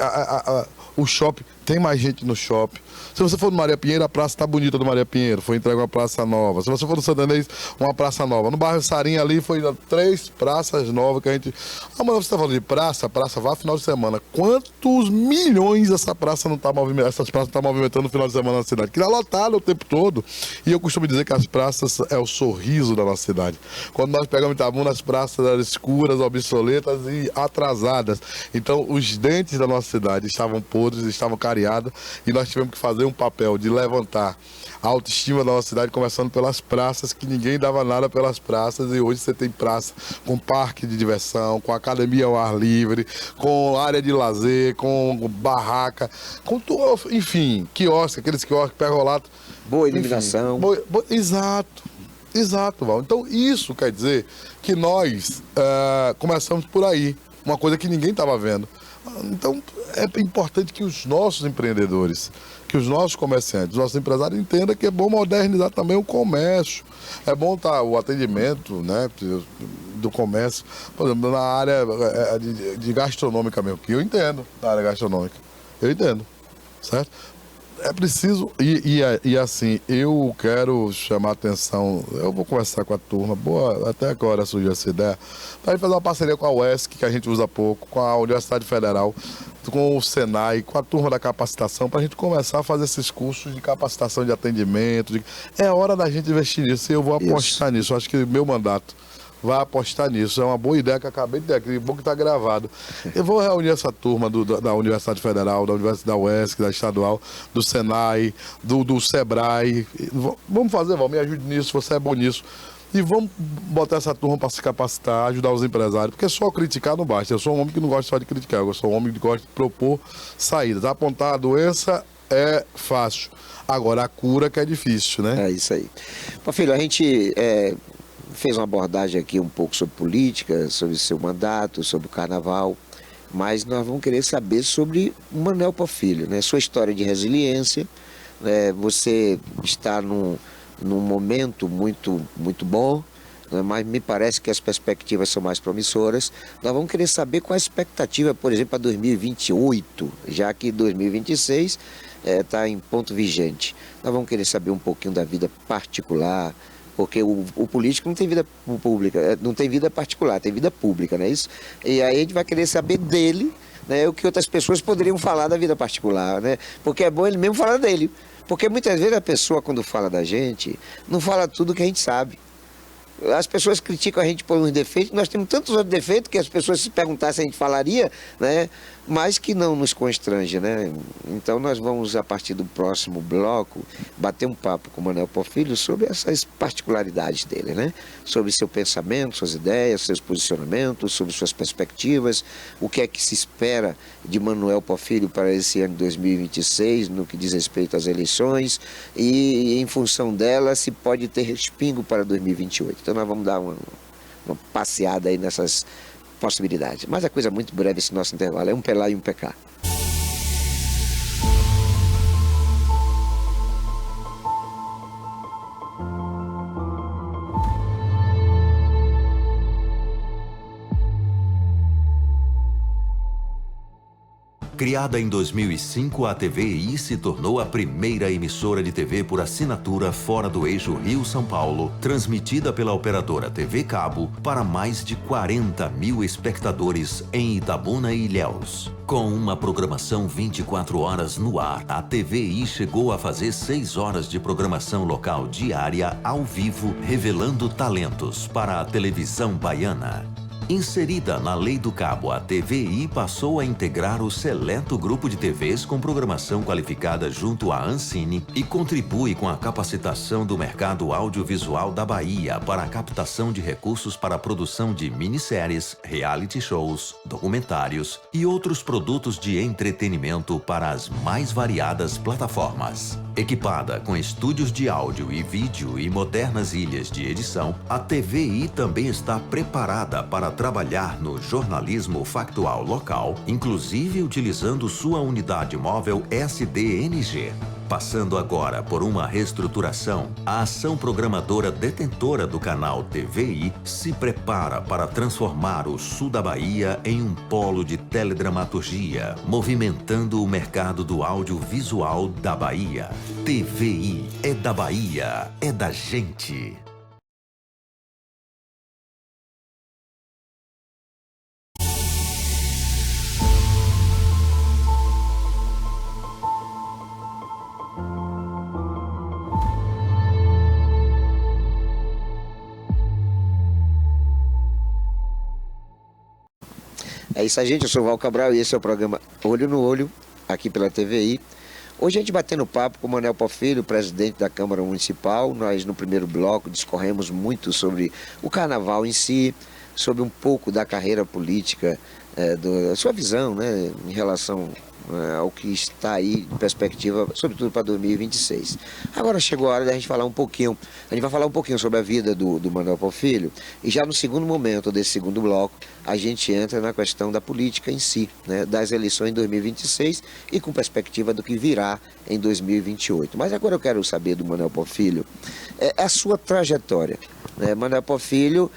o shopping, tem mais gente no shopping. Se você for no Maria Pinheiro, a praça tá bonita do Maria Pinheiro, foi entregue uma praça nova. Se você for no Santanês, uma praça nova. No bairro Sarinha ali, foi 3 praças novas que a gente... Ah, mas você tá falando de praça vá final de semana. Quantos milhões essa praça não tá movimentando, essas praças não tá movimentando no final de semana na cidade? Que tá lotada o tempo todo. E eu costumo dizer que as praças é o sorriso da nossa cidade. Quando nós pegamos Itabuna, as praças eram escuras, obsoletas e atrasadas. Então, os dentes da nossa cidade estavam podres, estavam cariados, e nós tivemos que fazer um papel de levantar a autoestima da nossa cidade, começando pelas praças, que ninguém dava nada pelas praças, e hoje você tem praça com parque de diversão, com academia ao ar livre, com área de lazer, com barraca, com tudo, enfim, quiosque, aqueles quiosques perrolatos. Boa iluminação. Exato, Val. Então isso quer dizer que nós começamos por aí, uma coisa que ninguém estava vendo. Então é importante que os nossos empreendedores, que os nossos comerciantes, os nossos empresários entendam que é bom modernizar também o comércio. É bom o atendimento, né, do comércio, por exemplo, na área de gastronômica mesmo, que eu entendo, na área gastronômica. Eu entendo, certo? É preciso, e assim, eu quero chamar a atenção, eu vou conversar com a turma, até agora surgiu essa ideia, para a gente fazer uma parceria com a UESC, que a gente usa pouco, com a Universidade Federal, com o Senai, com a turma da capacitação, para a gente começar a fazer esses cursos de capacitação de atendimento. É hora da gente investir nisso, e eu vou apostar nisso, eu acho que meu mandato vai apostar nisso. É uma boa ideia que eu acabei de ter aqui, bom que está gravado. Eu vou reunir essa turma da Universidade Federal, da Universidade da UESC, da Estadual, do Senai, do Sebrae. Vamos fazer, me ajude nisso, você é bom nisso. E vamos botar essa turma para se capacitar, ajudar os empresários, porque só criticar não basta. Eu sou um homem que não gosta só de criticar, eu sou um homem que gosta de propor saídas. Apontar a doença é fácil, agora a cura que é difícil, né? É isso aí. Pô, filho, a gente fez uma abordagem aqui um pouco sobre política, sobre o seu mandato, sobre o carnaval, mas nós vamos querer saber sobre o Manuel Porfílio, né? Sua história de resiliência, você está num momento muito bom, né? Mas me parece que as perspectivas são mais promissoras. Nós vamos querer saber qual a expectativa, por exemplo, para 2028, já que 2026 está em ponto vigente. Nós vamos querer saber um pouquinho da vida particular, porque o político não tem vida pública, não tem vida particular, tem vida pública, não é isso? E aí a gente vai querer saber dele, né, o que outras pessoas poderiam falar da vida particular, né? Porque é bom ele mesmo falar dele, Porque muitas vezes a pessoa, quando fala da gente, não fala tudo que a gente sabe. As pessoas criticam a gente por uns defeitos, nós temos tantos outros defeitos que as pessoas se perguntassem se a gente falaria, né? Mas que não nos constrange, né? Então nós vamos, a partir do próximo bloco, bater um papo com o Manuel Porfírio sobre essas particularidades dele, né? Sobre seu pensamento, suas ideias, seus posicionamentos, sobre suas perspectivas, o que é que se espera de Manuel Porfírio para esse ano de 2026, no que diz respeito às eleições, e em função dela se pode ter respingo para 2028. Então nós vamos dar uma passeada aí nessas possibilidades. Mas é coisa muito breve esse nosso intervalo, é um PLA e um PK. Criada em 2005, a TVI se tornou a primeira emissora de TV por assinatura fora do eixo Rio-São Paulo, transmitida pela operadora TV Cabo para mais de 40 mil espectadores em Itabuna e Ilhéus. Com uma programação 24 horas no ar, a TVI chegou a fazer 6 horas de programação local diária ao vivo, revelando talentos para a televisão baiana. Inserida na Lei do Cabo, a TVI passou a integrar o seleto grupo de TVs com programação qualificada junto à Ancine e contribui com a capacitação do mercado audiovisual da Bahia para a captação de recursos para a produção de minisséries, reality shows, documentários e outros produtos de entretenimento para as mais variadas plataformas. Equipada com estúdios de áudio e vídeo e modernas ilhas de edição, a TVI também está preparada para trabalhar no jornalismo factual local, inclusive utilizando sua unidade móvel SDNG. Passando agora por uma reestruturação, a ação programadora detentora do canal TVI se prepara para transformar o sul da Bahia em um polo de teledramaturgia, movimentando o mercado do audiovisual da Bahia. TVI é da Bahia, é da gente. É isso aí, gente. Eu sou o Val Cabral e esse é o programa Olho no Olho, aqui pela TVI. Hoje a gente batendo papo com o Manuel Porfírio, presidente da Câmara Municipal. Nós, no primeiro bloco, discorremos muito sobre o carnaval em si, sobre um pouco da carreira política, da sua visão, né, em relação ao que está aí de perspectiva, sobretudo para 2026. Agora chegou a hora da gente falar um pouquinho, a gente vai falar um pouquinho sobre a vida do Manuel Porfírio, e já no segundo momento desse segundo bloco, a gente entra na questão da política em si, né, das eleições em 2026 e com perspectiva do que virá em 2028. Mas agora eu quero saber do Manuel Porfírio a sua trajetória. Né? Manuel Porfírio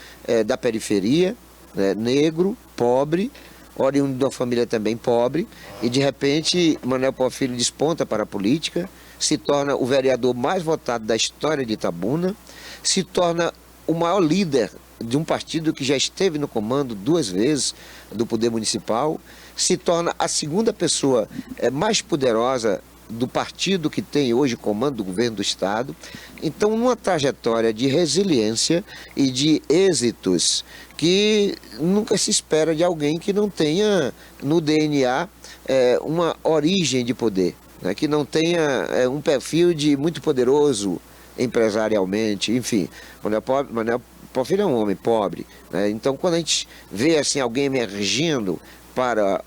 da periferia, né, negro, pobre, oriundo de uma família também pobre, e de repente Manuel Porfírio desponta para a política, se torna o vereador mais votado da história de Itabuna, se torna o maior líder de um partido que já esteve no comando 2 vezes do poder municipal, se torna a segunda pessoa mais poderosa do partido que tem hoje comando do governo do estado. Então, numa trajetória de resiliência e de êxitos que nunca se espera de alguém que não tenha no DNA uma origem de poder, né? Que não tenha um perfil de muito poderoso empresarialmente, enfim. Manuel Porfírio é um homem pobre, né? Então, quando a gente vê assim, alguém emergindo para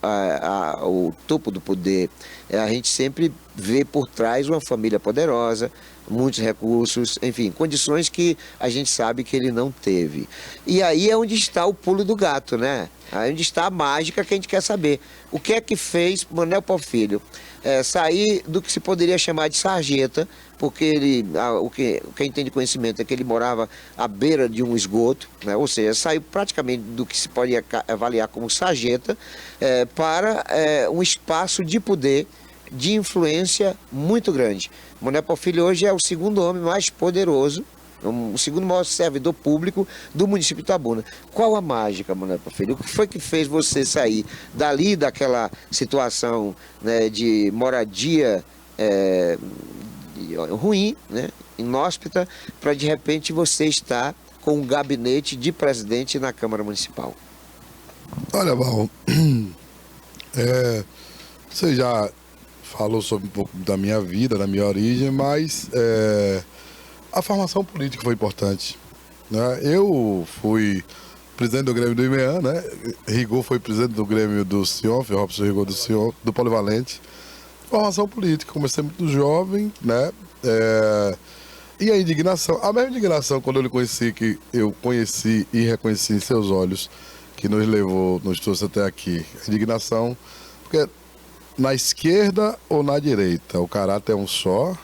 o topo do poder, a gente sempre vê por trás uma família poderosa, muitos recursos, enfim, condições que a gente sabe que ele não teve. E aí é onde está o pulo do gato, né? Aí é onde está a mágica que a gente quer saber. O que é que fez Manuel Porfírio sair do que se poderia chamar de sarjeta, porque ele, quem tem de conhecimento é que ele morava à beira de um esgoto, né? Ou seja, saiu praticamente do que se pode avaliar como sarjeta para um espaço de poder, de influência muito grande. Manuel Porfírio hoje é o segundo homem mais poderoso, o segundo maior servidor público do município de Itabuna. Qual a mágica, Manuel Porfírio? O que foi que fez você sair dali, daquela situação, né, de moradia ruim, né? Inóspita, para de repente você estar com um gabinete de presidente na Câmara Municipal? Olha, Val, você já falou sobre um pouco da minha vida, da minha origem, mas a formação política foi importante, né? Eu fui presidente do Grêmio do IMEA, né? Rigor foi presidente do Grêmio do Sion, Robson Rigor do Sion, do Polivalente. Formação política, comecei muito jovem, né? E a indignação, a mesma indignação quando eu lhe conheci, que eu conheci e reconheci em seus olhos, que nos trouxe até aqui. A indignação, porque na esquerda ou na direita, o caráter é um só,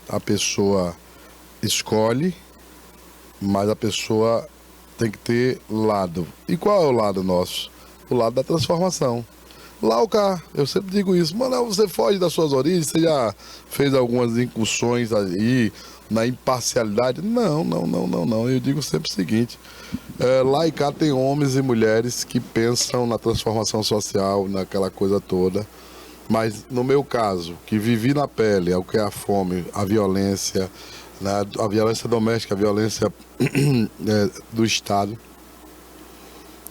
a pessoa escolhe, mas a pessoa tem que ter lado. E qual é o lado nosso? O lado da transformação. Lá o cá, eu sempre digo isso, mano, você foge das suas origens, você já fez algumas incursões aí na imparcialidade? Não. Eu digo sempre o seguinte, lá e cá tem homens e mulheres que pensam na transformação social, naquela coisa toda, mas no meu caso, que vivi na pele, é o que é a fome, a violência, né, a violência doméstica, a violência do Estado,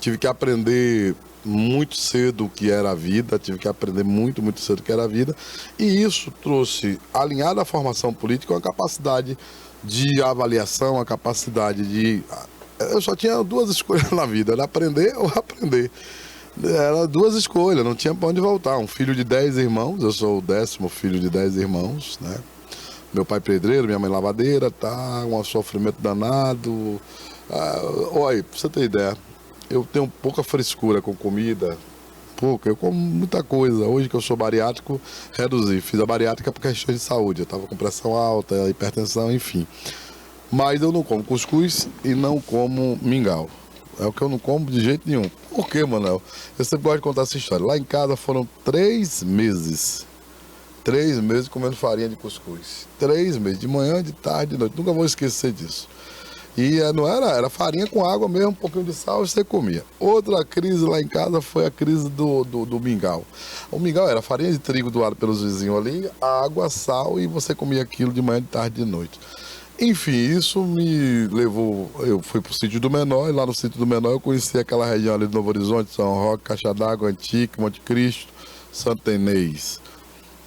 tive que aprender muito cedo o que era a vida, tive que aprender muito cedo o que era a vida, e isso trouxe, alinhado à formação política, uma capacidade de avaliação, a capacidade de... Eu só tinha duas escolhas na vida, era aprender ou aprender. Era duas escolhas, não tinha para onde voltar. Um filho de 10 irmãos, eu sou o 10º filho de 10 irmãos, né? Meu pai pedreiro, minha mãe lavadeira, tá, um sofrimento danado. Olha, pra você ter ideia, eu tenho pouca frescura com comida, pouca, eu como muita coisa. Hoje que eu sou bariátrico, reduzi. Fiz a bariátrica por questões de saúde, eu estava com pressão alta, hipertensão, enfim. Mas eu não como cuscuz e não como mingau. É o que eu não como de jeito nenhum. Por quê, Manuel? Eu sempre gosto de contar essa história. Lá em casa foram 3 meses. 3 meses comendo farinha de cuscuz. 3 meses, de manhã, de tarde, de noite. Nunca vou esquecer disso. E não era farinha com água mesmo, um pouquinho de sal e você comia. Outra crise lá em casa foi a crise do mingau. O mingau era farinha de trigo doada pelos vizinhos ali, água, sal e você comia aquilo de manhã, de tarde, de noite. Enfim, isso me levou, eu fui pro Sítio do Menor, e lá no Sítio do Menor eu conheci aquela região ali do Novo Horizonte, São Roque, Caixa d'Água, Antique, Monte Cristo, Santa Inês.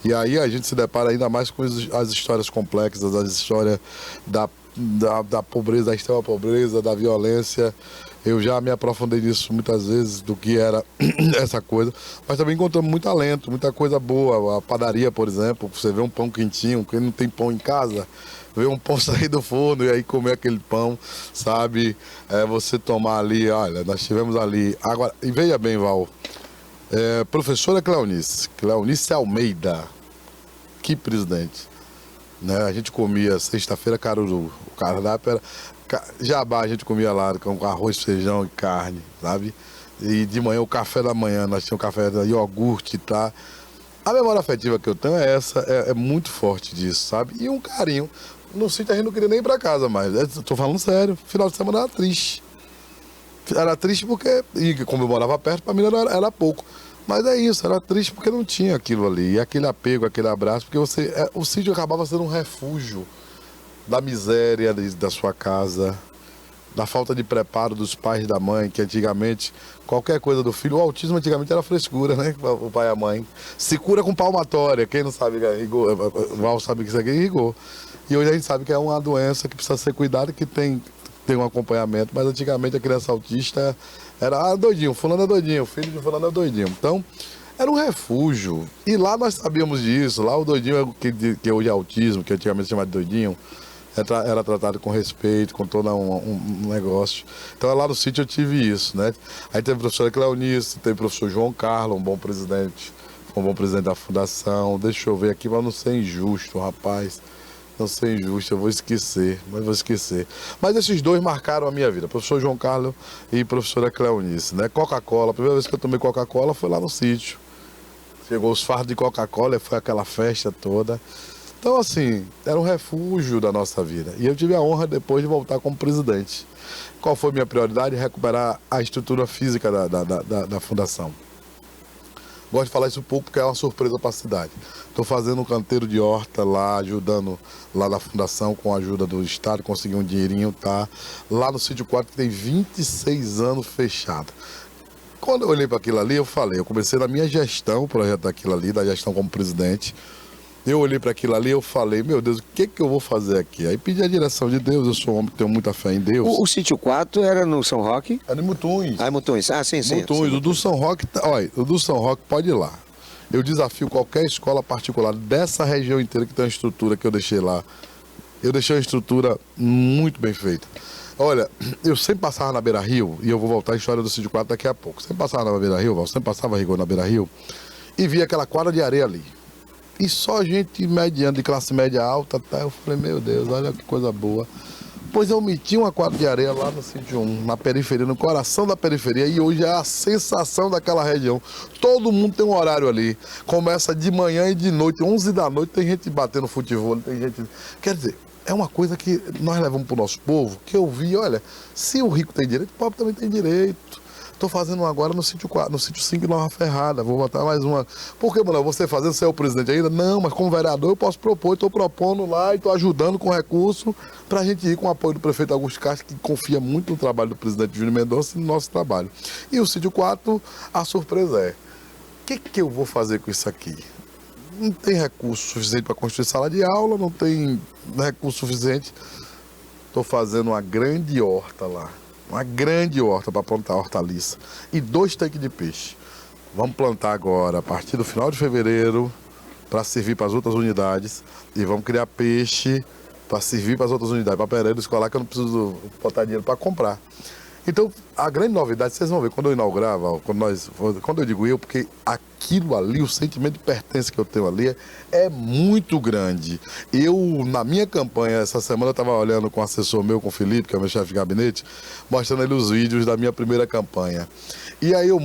E aí a gente se depara ainda mais com as histórias complexas, as histórias da pobreza, da extrema pobreza, da violência. Eu já me aprofundei nisso muitas vezes, do que era essa coisa, mas também encontramos muito alento, muita coisa boa. A padaria, por exemplo, você vê um pão quentinho, quem não tem pão em casa, ver um pão sair do forno e aí comer aquele pão, sabe? Você tomar ali, olha, nós tivemos ali. Agora, e veja bem, Val, professora Cleonice Almeida, que presidente, né? A gente comia sexta-feira caruru, o cardápio era jabá, a gente comia lá com arroz, feijão e carne, sabe? E de manhã, o café da manhã, nós tínhamos café de iogurte, tá? A memória afetiva que eu tenho é essa, é muito forte disso, sabe? E um carinho. No sítio a gente não queria nem ir pra casa mais. Tô falando sério, final de semana era triste. Era triste porque, e como eu morava perto, pra mim era pouco. Mas é isso, era triste porque não tinha aquilo ali. E aquele apego, aquele abraço, porque o sítio acabava sendo um refúgio da miséria da sua casa, da falta de preparo dos pais e da mãe, que antigamente, qualquer coisa do filho, o autismo antigamente era frescura, né? O pai e a mãe. Se cura com palmatória, quem não sabe, o Val sabe que isso aqui é rigor. E hoje a gente sabe que é uma doença que precisa ser cuidada, que tem um acompanhamento, mas antigamente a criança autista era doidinho, fulano é doidinho, filho de fulano é doidinho. Então, era um refúgio. E lá nós sabíamos disso, lá o doidinho, que hoje é autismo, que antigamente se chamava de doidinho, era tratado com respeito, com todo um negócio. Então lá no sítio eu tive isso, né? Aí teve a professora Cleonice, teve o professor João Carlos, um bom presidente da fundação. Deixa eu ver aqui, mas não ser injusto, rapaz. Não ser injusto, eu vou esquecer. Mas esses dois marcaram a minha vida, professor João Carlos e professora Cleonice, né? Coca-Cola, a primeira vez que eu tomei Coca-Cola foi lá no sítio. Chegou os fardos de Coca-Cola, foi aquela festa toda. Então, assim, era um refúgio da nossa vida. E eu tive a honra depois de voltar como presidente. Qual foi a minha prioridade? Recuperar a estrutura física da fundação. Gosto de falar isso um pouco porque é uma surpresa para a cidade. Estou fazendo um canteiro de horta lá, ajudando lá na fundação com a ajuda do Estado, consegui um dinheirinho, tá? Lá no Sítio 4, que tem 26 anos fechado. Quando eu olhei para aquilo ali, eu comecei na minha gestão, o projeto daquilo ali, da gestão como presidente. Eu olhei para aquilo ali e eu falei, meu Deus, o que eu vou fazer aqui? Aí pedi a direção de Deus, eu sou um homem que tenho muita fé em Deus. O Sítio 4 era no São Roque? Era em Mutuns. Ah, Mutuns. Ah, sim. Mutuns. O do São Roque, olha, o do São Roque pode ir lá. Eu desafio qualquer escola particular dessa região inteira que tem uma estrutura que eu deixei lá. Eu deixei uma estrutura muito bem feita. Olha, eu sempre passava na Beira Rio, e eu vou voltar à história do Sítio 4 daqui a pouco. Sempre passava na Beira Rio, sempre passava rigor na Beira Rio, e via aquela quadra de areia ali. E só gente mediana, de classe média alta, tá? Eu falei, meu Deus, olha que coisa boa. Pois eu meti uma quadra de areia lá no Sítio 1, na periferia, no coração da periferia, e hoje é a sensação daquela região. Todo mundo tem um horário ali. Começa de manhã e de noite, 11 da noite, tem gente batendo futebol, tem gente... Quer dizer, é uma coisa que nós levamos para o nosso povo, que eu vi, olha, se o rico tem direito, o pobre também tem direito. Estou fazendo agora no Sítio 4, no Sítio 5 Nova Ferrada, vou botar mais uma. Por que, mano, você fazendo, você é o presidente ainda? Não, mas como vereador eu posso propor, estou propondo lá e estou ajudando com recurso para a gente ir com o apoio do prefeito Augusto Castro, que confia muito no trabalho do presidente Júnior Mendonça e no nosso trabalho. E o Sítio 4, a surpresa é, o que eu vou fazer com isso aqui? Não tem recurso suficiente para construir sala de aula, não tem recurso suficiente. Estou fazendo uma grande horta lá. Uma grande horta para plantar hortaliça. E 2 tanques de peixe. Vamos plantar agora, a partir do final de fevereiro, para servir para as outras unidades. E vamos criar peixe para servir para as outras unidades. Para Pereira escolar, que eu não preciso botar dinheiro para comprar. Então, a grande novidade, vocês vão ver, quando eu inaugurar, Val, quando eu digo eu, porque aquilo ali, o sentimento de pertença que eu tenho ali é muito grande. Eu, na minha campanha, essa semana eu estava olhando com o assessor meu, com o Felipe, que é o meu chefe de gabinete, mostrando ele os vídeos da minha primeira campanha. E aí eu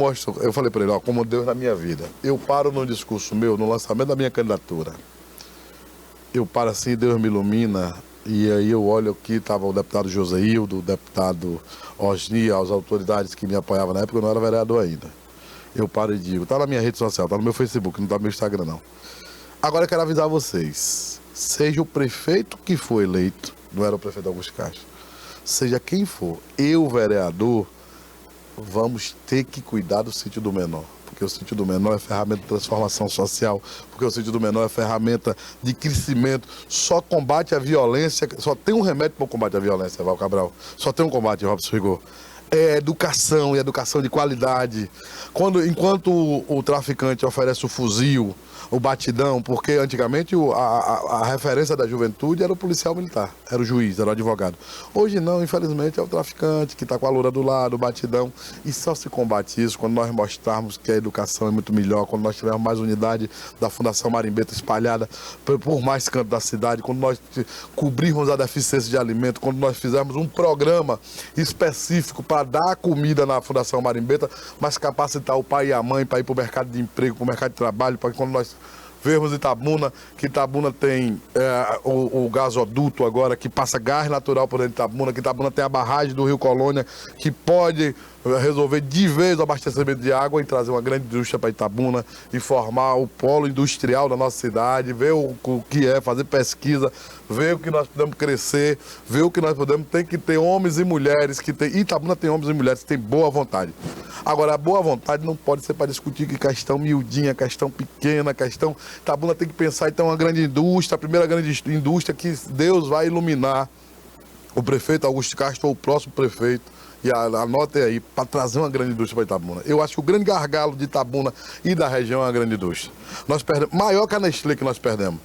falei para ele, ó, como Deus na minha vida. Eu paro no discurso meu, no lançamento da minha candidatura. Eu paro assim, Deus me ilumina. E aí eu olho aqui, estava o deputado Joseildo, o deputado Osni, as autoridades que me apoiavam na época, eu não era vereador ainda. Eu paro e digo, tá na minha rede social, tá no meu Facebook, não tá no meu Instagram não. Agora eu quero avisar vocês, seja o prefeito que for eleito, não era o prefeito Augusto Castro, seja quem for, eu, vereador, vamos ter que cuidar do sítio do menor. Porque o sítio do menor é ferramenta de transformação social, porque o sítio do menor é ferramenta de crescimento, só combate a violência, só tem um remédio para o combate à violência, Val Cabral, só tem um combate, Robson Rigor, é educação, e educação de qualidade. Enquanto o traficante oferece o fuzil, o batidão, porque antigamente a referência da juventude era o policial militar, era o juiz, era o advogado. Hoje não, infelizmente, é o traficante que está com a loura do lado, o batidão. E só se combate isso quando nós mostrarmos que a educação é muito melhor, quando nós tivermos mais unidade da Fundação Marimbeta espalhada por mais cantos da cidade, quando nós cobrirmos a deficiência de alimento, quando nós fizermos um programa específico para dar comida na Fundação Marimbeta, mas capacitar o pai e a mãe para ir para o mercado de emprego, para o mercado de trabalho, para que quando nós vermos Itabuna, que Itabuna tem o gasoduto agora, que passa gás natural por dentro de Itabuna, que Itabuna tem a barragem do Rio Colônia, que pode resolver de vez o abastecimento de água e trazer uma grande indústria para Itabuna e formar o polo industrial da nossa cidade, ver o que é, fazer pesquisa, ver o que nós podemos crescer, ver o que nós podemos, tem que ter homens e mulheres, Itabuna tem homens e mulheres que têm boa vontade. Agora, a boa vontade não pode ser para discutir que questão miudinha, questão pequena, questão... Itabuna tem que pensar em ter uma grande indústria, a primeira grande indústria que Deus vai iluminar o prefeito Augusto Castro ou o próximo prefeito. E anotem aí, para trazer uma grande indústria para Itabuna. Eu acho que o grande gargalo de Itabuna e da região é uma grande indústria. Nós perdemos, maior que a Nestlé que nós perdemos.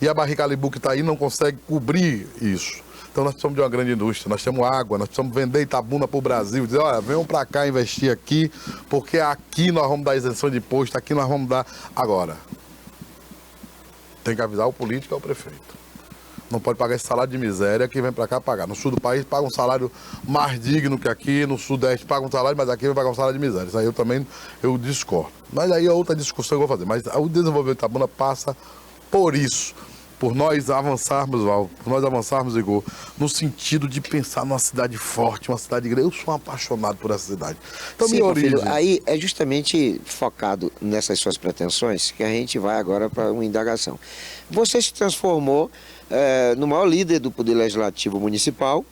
E a Barrica Calibu que está aí não consegue cobrir isso. Então nós precisamos de uma grande indústria, nós temos água, nós precisamos vender Itabuna para o Brasil, dizer, olha, venham para cá investir aqui, porque aqui nós vamos dar isenção de imposto, aqui nós vamos dar... Agora, tem que avisar o político e o prefeito. Não pode pagar esse salário de miséria que vem para cá pagar. No sul do país paga um salário mais digno que aqui, no sudeste paga um salário, mas aqui vai pagar um salário de miséria. Isso aí eu discordo. Mas aí é outra discussão que eu vou fazer. Mas o desenvolvimento de Itabuna passa por isso. por nós avançarmos, Val, por nós avançarmos, Igor, no sentido de pensar numa cidade forte, uma cidade grande. Eu sou um apaixonado por essa cidade. Então, Sim, minha meu filho, origem... aí é justamente focado nessas suas pretensões que a gente vai agora para uma indagação. Você se transformou no maior líder do Poder Legislativo Municipal.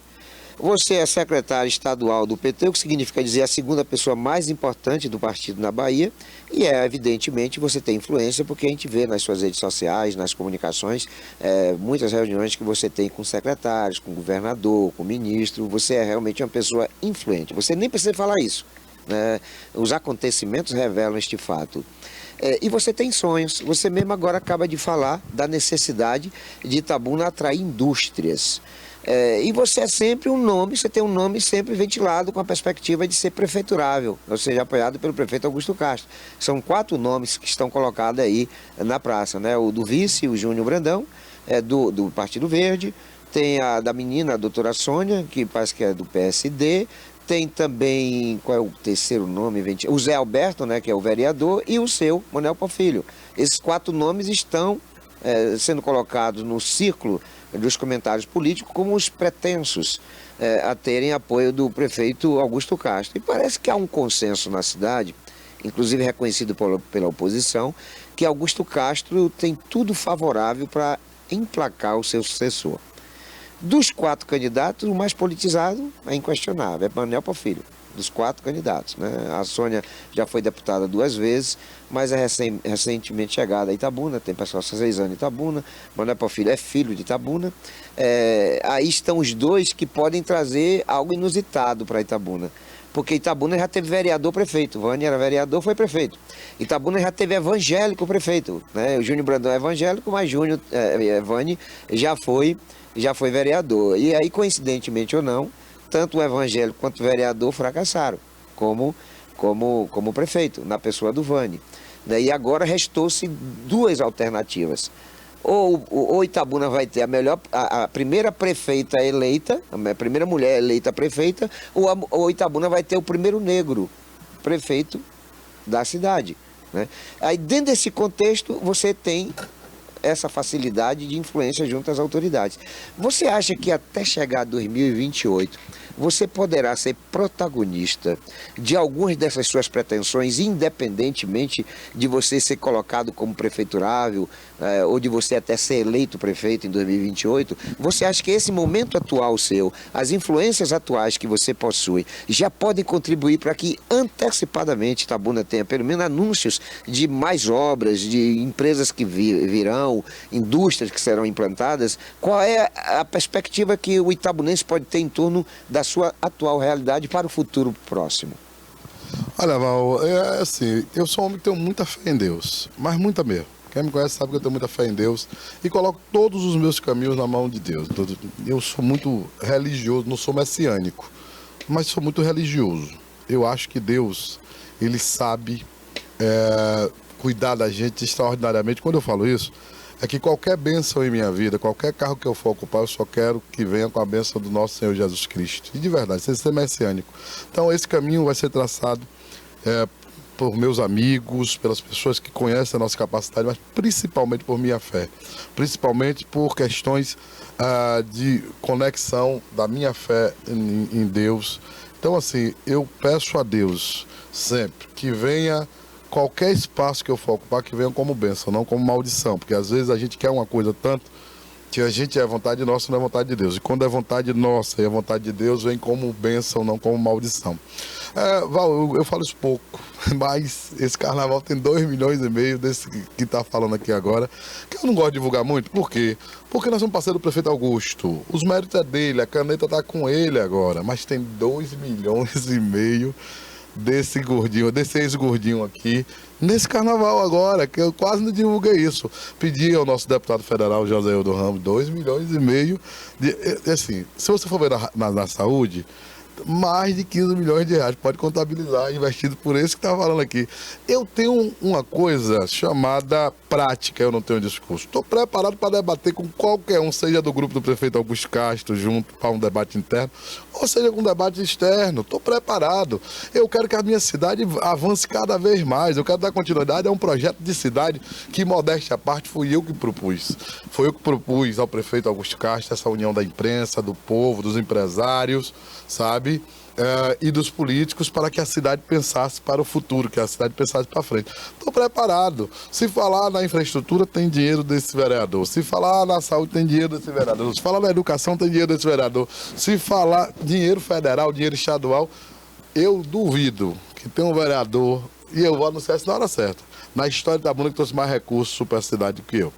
Você é secretário estadual do PT, o que significa dizer a segunda pessoa mais importante do partido na Bahia. E evidentemente, você tem influência, porque a gente vê nas suas redes sociais, nas comunicações, muitas reuniões que você tem com secretários, com governador, com ministro. Você é realmente uma pessoa influente. Você nem precisa falar isso, né? Os acontecimentos revelam este fato. E você tem sonhos. Você mesmo agora acaba de falar da necessidade de Itabuna atrair indústrias. E você é sempre um nome, você tem um nome sempre ventilado com a perspectiva de ser prefeiturável, ou seja, apoiado pelo prefeito Augusto Castro. São 4 nomes que estão colocados aí na praça, né? O do vice, o Júnior Brandão, do Partido Verde, tem a da menina, a doutora Sônia, que parece que é do PSD, tem também, qual é o terceiro nome? O Zé Alberto, né, que é o vereador, e o seu, Manuel Porfírio. Esses 4 nomes estão sendo colocados no círculo dos comentários políticos como os pretensos a terem apoio do prefeito Augusto Castro. E parece que há um consenso na cidade, inclusive reconhecido pela oposição, que Augusto Castro tem tudo favorável para emplacar o seu sucessor. Dos 4 candidatos, o mais politizado é inquestionável, é Manuel Porfírio, dos 4 candidatos, né? A Sônia já foi deputada 2 vezes, mas é recentemente chegada a Itabuna, tem pessoal 6 anos em Itabuna. Manuel Porfírio é filho de Itabuna. Aí estão os dois que podem trazer algo inusitado para Itabuna, porque Itabuna já teve vereador-prefeito. Vani era vereador, foi prefeito. Itabuna já teve evangélico prefeito, né? O Júnior Brandão é evangélico, mas Vani já foi vereador. E aí, coincidentemente ou não, tanto o evangélico quanto o vereador fracassaram como prefeito, na pessoa do Vani. E agora restou-se 2 alternativas. Ou Itabuna vai ter a primeira prefeita eleita, a primeira mulher eleita prefeita, ou Itabuna vai ter o primeiro negro prefeito da cidade, né? Aí, dentro desse contexto, você tem essa facilidade de influência junto às autoridades. Você acha que até chegar 2028, você poderá ser protagonista de algumas dessas suas pretensões, independentemente de você ser colocado como prefeiturável, ou de você até ser eleito prefeito em 2028? Você acha que esse momento atual seu, as influências atuais que você possui, já podem contribuir para que antecipadamente Itabuna tenha pelo menos anúncios de mais obras, de empresas que virão, indústrias que serão implantadas? Qual é a perspectiva que o itabunense pode ter em torno da sua atual realidade para o futuro próximo? Olha, Val, assim, eu sou um homem que tenho muita fé em Deus, mas muita mesmo. Quem me conhece sabe que eu tenho muita fé em Deus e coloco todos os meus caminhos na mão de Deus. Eu sou muito religioso, não sou messiânico, mas sou muito religioso. Eu acho que Deus, Ele sabe cuidar da gente extraordinariamente. Quando eu falo isso, é que qualquer bênção em minha vida, qualquer carro que eu for ocupar, eu só quero que venha com a bênção do nosso Senhor Jesus Cristo. E de verdade, sem ser messiânico. Então esse caminho vai ser traçado por meus amigos, pelas pessoas que conhecem a nossa capacidade, mas principalmente por minha fé. Principalmente por questões de conexão da minha fé em Deus. Então assim, eu peço a Deus sempre que venha qualquer espaço que eu for ocupar, que venha como bênção, não como maldição. Porque às vezes a gente quer uma coisa tanto que a gente é vontade nossa, não é vontade de Deus. E quando é vontade nossa e é vontade de Deus, vem como bênção, não como maldição. Val, eu falo isso pouco, mas esse carnaval tem 2,5 milhões desse que está falando aqui agora, que eu não gosto de divulgar muito. Por quê? Porque nós somos parceiros do prefeito Augusto. Os méritos é dele, a caneta está com ele agora, mas tem 2,5 milhões desse gordinho, desse ex-gordinho aqui, nesse carnaval agora, que eu quase não divulguei isso. Pedi ao nosso deputado federal, José Eudo Ramos, 2,5 milhões. Assim, se você for ver na saúde, mais de 15 milhões de reais, pode contabilizar, investido por esse que está falando aqui. Eu tenho uma coisa chamada prática, eu não tenho discurso. Estou preparado para debater com qualquer um, seja do grupo do prefeito Augusto Castro, junto para um debate interno, ou seja com um debate externo. Estou preparado. Eu quero que a minha cidade avance cada vez mais. Eu quero dar continuidade a um projeto de cidade que, modéstia à parte, fui eu que propus. Foi eu que propus ao prefeito Augusto Castro essa união da imprensa, do povo, dos empresários, sabe? E dos políticos para que a cidade pensasse para o futuro, que a cidade pensasse para frente. Estou preparado. Se falar na infraestrutura, tem dinheiro desse vereador. Se falar na saúde, tem dinheiro desse vereador. Se falar na educação, tem dinheiro desse vereador. Se falar dinheiro federal, dinheiro estadual, eu duvido que tem um vereador, e eu vou anunciar isso na hora certa, na história da Itabuna que trouxe mais recursos para a cidade do que eu.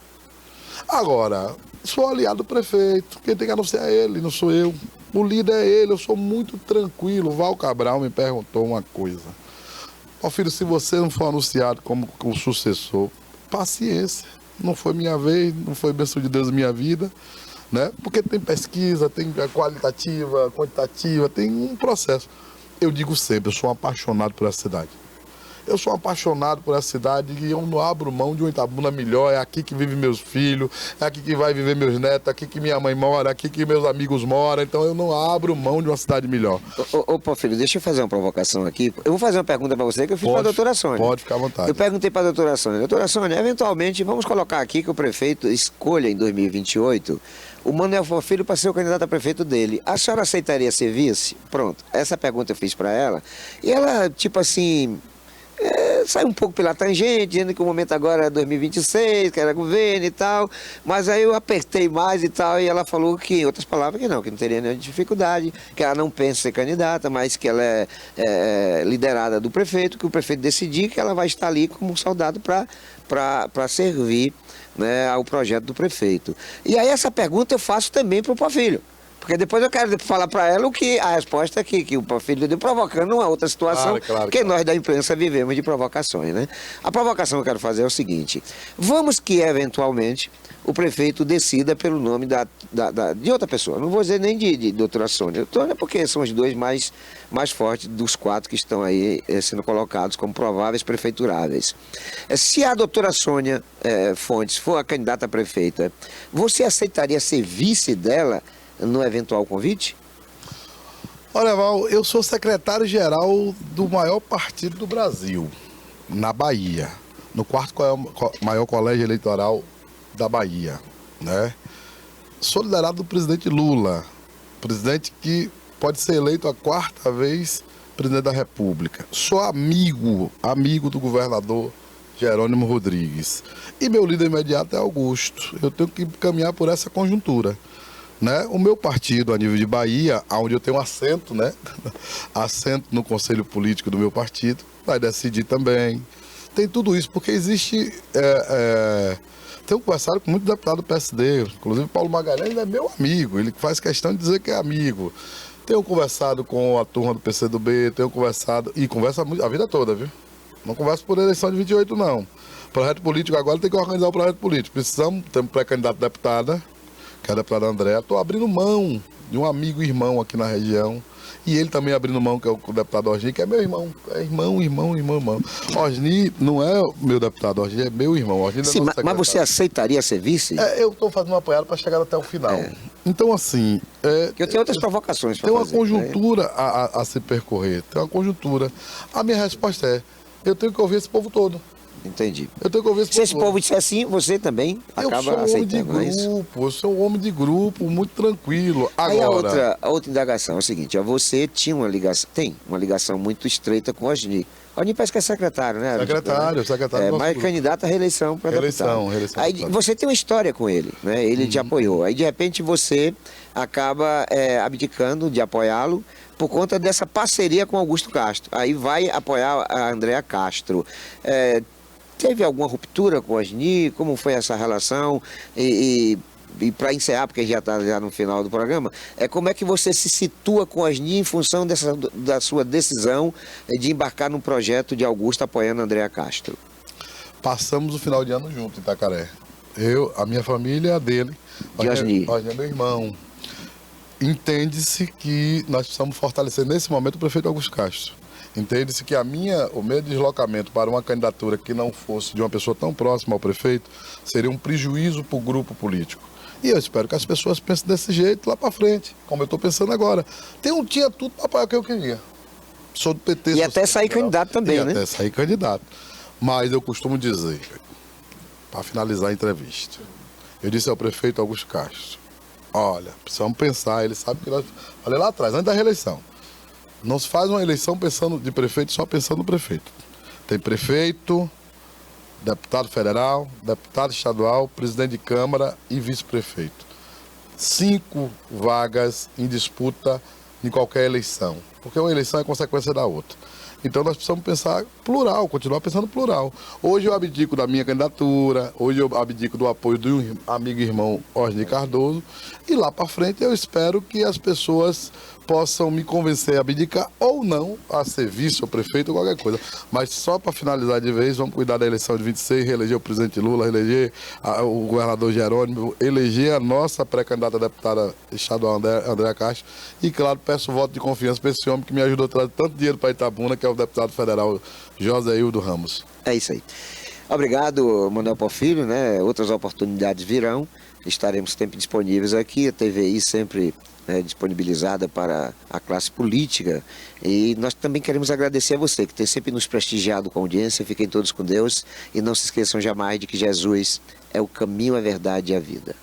Agora, sou aliado do prefeito, quem tem que anunciar é ele, não sou eu. O líder é ele, eu sou muito tranquilo. O Val Cabral me perguntou uma coisa. Ó filho, se você não for anunciado como o sucessor, paciência. Não foi minha vez, não foi bênção de Deus na minha vida, né? Porque tem pesquisa, tem qualitativa, quantitativa, tem um processo. Eu digo sempre, eu sou um apaixonado por essa cidade. Eu sou apaixonado por essa cidade e eu não abro mão de uma Itabuna melhor. É aqui que vivem meus filhos, é aqui que vai viver meus netos, é aqui que minha mãe mora, é aqui que meus amigos moram. Então eu não abro mão de uma cidade melhor. Ô, filho, deixa eu fazer uma provocação aqui. Eu vou fazer uma pergunta para você que eu fiz para a doutora Sônia. Pode ficar à vontade. Eu perguntei para a doutora Sônia. Doutora Sônia, eventualmente, vamos colocar aqui que o prefeito escolha em 2028 o Manuel Filho para ser o candidato a prefeito dele. A senhora aceitaria ser vice? Pronto. Essa pergunta eu fiz para ela. E ela, tipo assim... sai um pouco pela tangente, dizendo que o momento agora é 2026, que era governo e tal, mas aí eu apertei mais e tal, e ela falou que, em outras palavras, que não teria nenhuma dificuldade, que ela não pensa ser candidata, mas que ela é liderada do prefeito, que o prefeito decidir que ela vai estar ali como soldado para servir, né, ao projeto do prefeito. E aí essa pergunta eu faço também para o Porfírio. Porque depois eu quero falar para ela a resposta é que o Porfírio deu provocando uma outra situação, claro, que nós da imprensa vivemos de provocações, né? A provocação que eu quero fazer é o seguinte: vamos que eventualmente o prefeito decida pelo nome de outra pessoa. Não vou dizer nem de doutora Sônia. Doutora, porque são os dois mais fortes dos 4 que estão aí sendo colocados como prováveis prefeituráveis. Se a doutora Sônia Fontes for a candidata a prefeita, você aceitaria ser vice dela no eventual convite? Olha, Val, eu sou secretário-geral do maior partido do Brasil, na Bahia, no 4º maior colégio eleitoral da Bahia, né? Sou liderado do presidente Lula, presidente que pode ser eleito a 4ª vez presidente da República. Sou amigo do governador Jerônimo Rodrigues. E meu líder imediato é Augusto. Eu tenho que caminhar por essa conjuntura, né? O meu partido, a nível de Bahia, onde eu tenho assento, né? Assento no conselho político do meu partido, vai decidir também. Tem tudo isso, porque existe... Tenho conversado com muito deputado do PSD, inclusive Paulo Magalhães é meu amigo, ele faz questão de dizer que é amigo. Tenho conversado com a turma do PCdoB, tenho conversado, e conversa a vida toda, viu? Não converso por eleição de 28, não. Projeto político agora tem que organizar o projeto político. Precisamos ter um pré-candidato deputada, que é a deputada Andréa. Estou abrindo mão de um amigo e irmão aqui na região. E ele também abrindo mão, que é o deputado Osni, que é meu irmão. É irmão. Osni não é meu deputado, Osni é meu irmão. Osni Sim, mas você aceitaria ser vice? Eu estou fazendo uma apoiada para chegar até o final. Então, assim... eu tenho outras provocações para fazer. Tem uma conjuntura a se percorrer. Tem uma conjuntura. A minha resposta é, eu tenho que ouvir esse povo todo. Entendi. Eu tenho que ouvir Se esse povo disser sim, você também acaba aceitando, eu sou um homem de grupo, muito tranquilo. Aí Agora... a outra indagação é o seguinte, você tinha tem uma ligação muito estreita com o Osni. O Osni parece que é secretário, né? Secretário do nosso mas grupo. candidato à reeleição para deputado. Reeleição. Aí você tem uma história com ele, né? Ele te apoiou. Aí de repente você acaba abdicando de apoiá-lo por conta dessa parceria com Augusto Castro. Aí vai apoiar a Andréa Castro. Teve alguma ruptura com o Osni? Como foi essa relação? E para encerrar, porque já está no final do programa, como é que você se situa com o Osni em função da sua decisão de embarcar num projeto de Augusto apoiando a Andréa Castro? Passamos o final de ano junto em Itacaré. A minha família, a dele. De Osni. Osni é meu irmão. entende-se que nós precisamos fortalecer nesse momento o prefeito Augusto Castro. Entende-se que o meu deslocamento para uma candidatura que não fosse de uma pessoa tão próxima ao prefeito seria um prejuízo para o grupo político. E eu espero que as pessoas pensem desse jeito lá para frente, como eu estou pensando agora. Tinha tudo para apoiar o que eu queria. Sou do PT. E até sair candidato também, né? Até sair candidato. Mas eu costumo dizer, para finalizar a entrevista, eu disse ao prefeito Augusto Castro, olha, precisamos pensar, ele sabe que nós... Falei lá atrás, antes da reeleição. Não se faz uma eleição pensando de prefeito, só pensando no prefeito. Tem prefeito, deputado federal, deputado estadual, presidente de Câmara e vice-prefeito. 5 vagas em disputa em qualquer eleição, porque uma eleição é consequência da outra. Então nós precisamos pensar plural, continuar pensando plural. Hoje eu abdico da minha candidatura, hoje eu abdico do apoio do amigo e irmão Osni Cardoso, e lá para frente eu espero que as pessoas possam me convencer a abdicar ou não a ser vice ou prefeito ou qualquer coisa. Mas só para finalizar de vez, vamos cuidar da eleição de 26, reeleger o presidente Lula, reeleger o governador Jerônimo, eleger a nossa pré-candidata deputada estadual Andréa Castro. E claro, peço voto de confiança para esse homem que me ajudou a trazer tanto dinheiro para Itabuna, que é o deputado federal José Hildo Ramos. É isso aí. Obrigado, Manuel Porfírio, né? Outras oportunidades virão. Estaremos sempre disponíveis aqui, a TVI sempre disponibilizada para a classe política. E nós também queremos agradecer a você, que tem sempre nos prestigiado com a audiência. Fiquem todos com Deus e não se esqueçam jamais de que Jesus é o caminho, a verdade e a vida.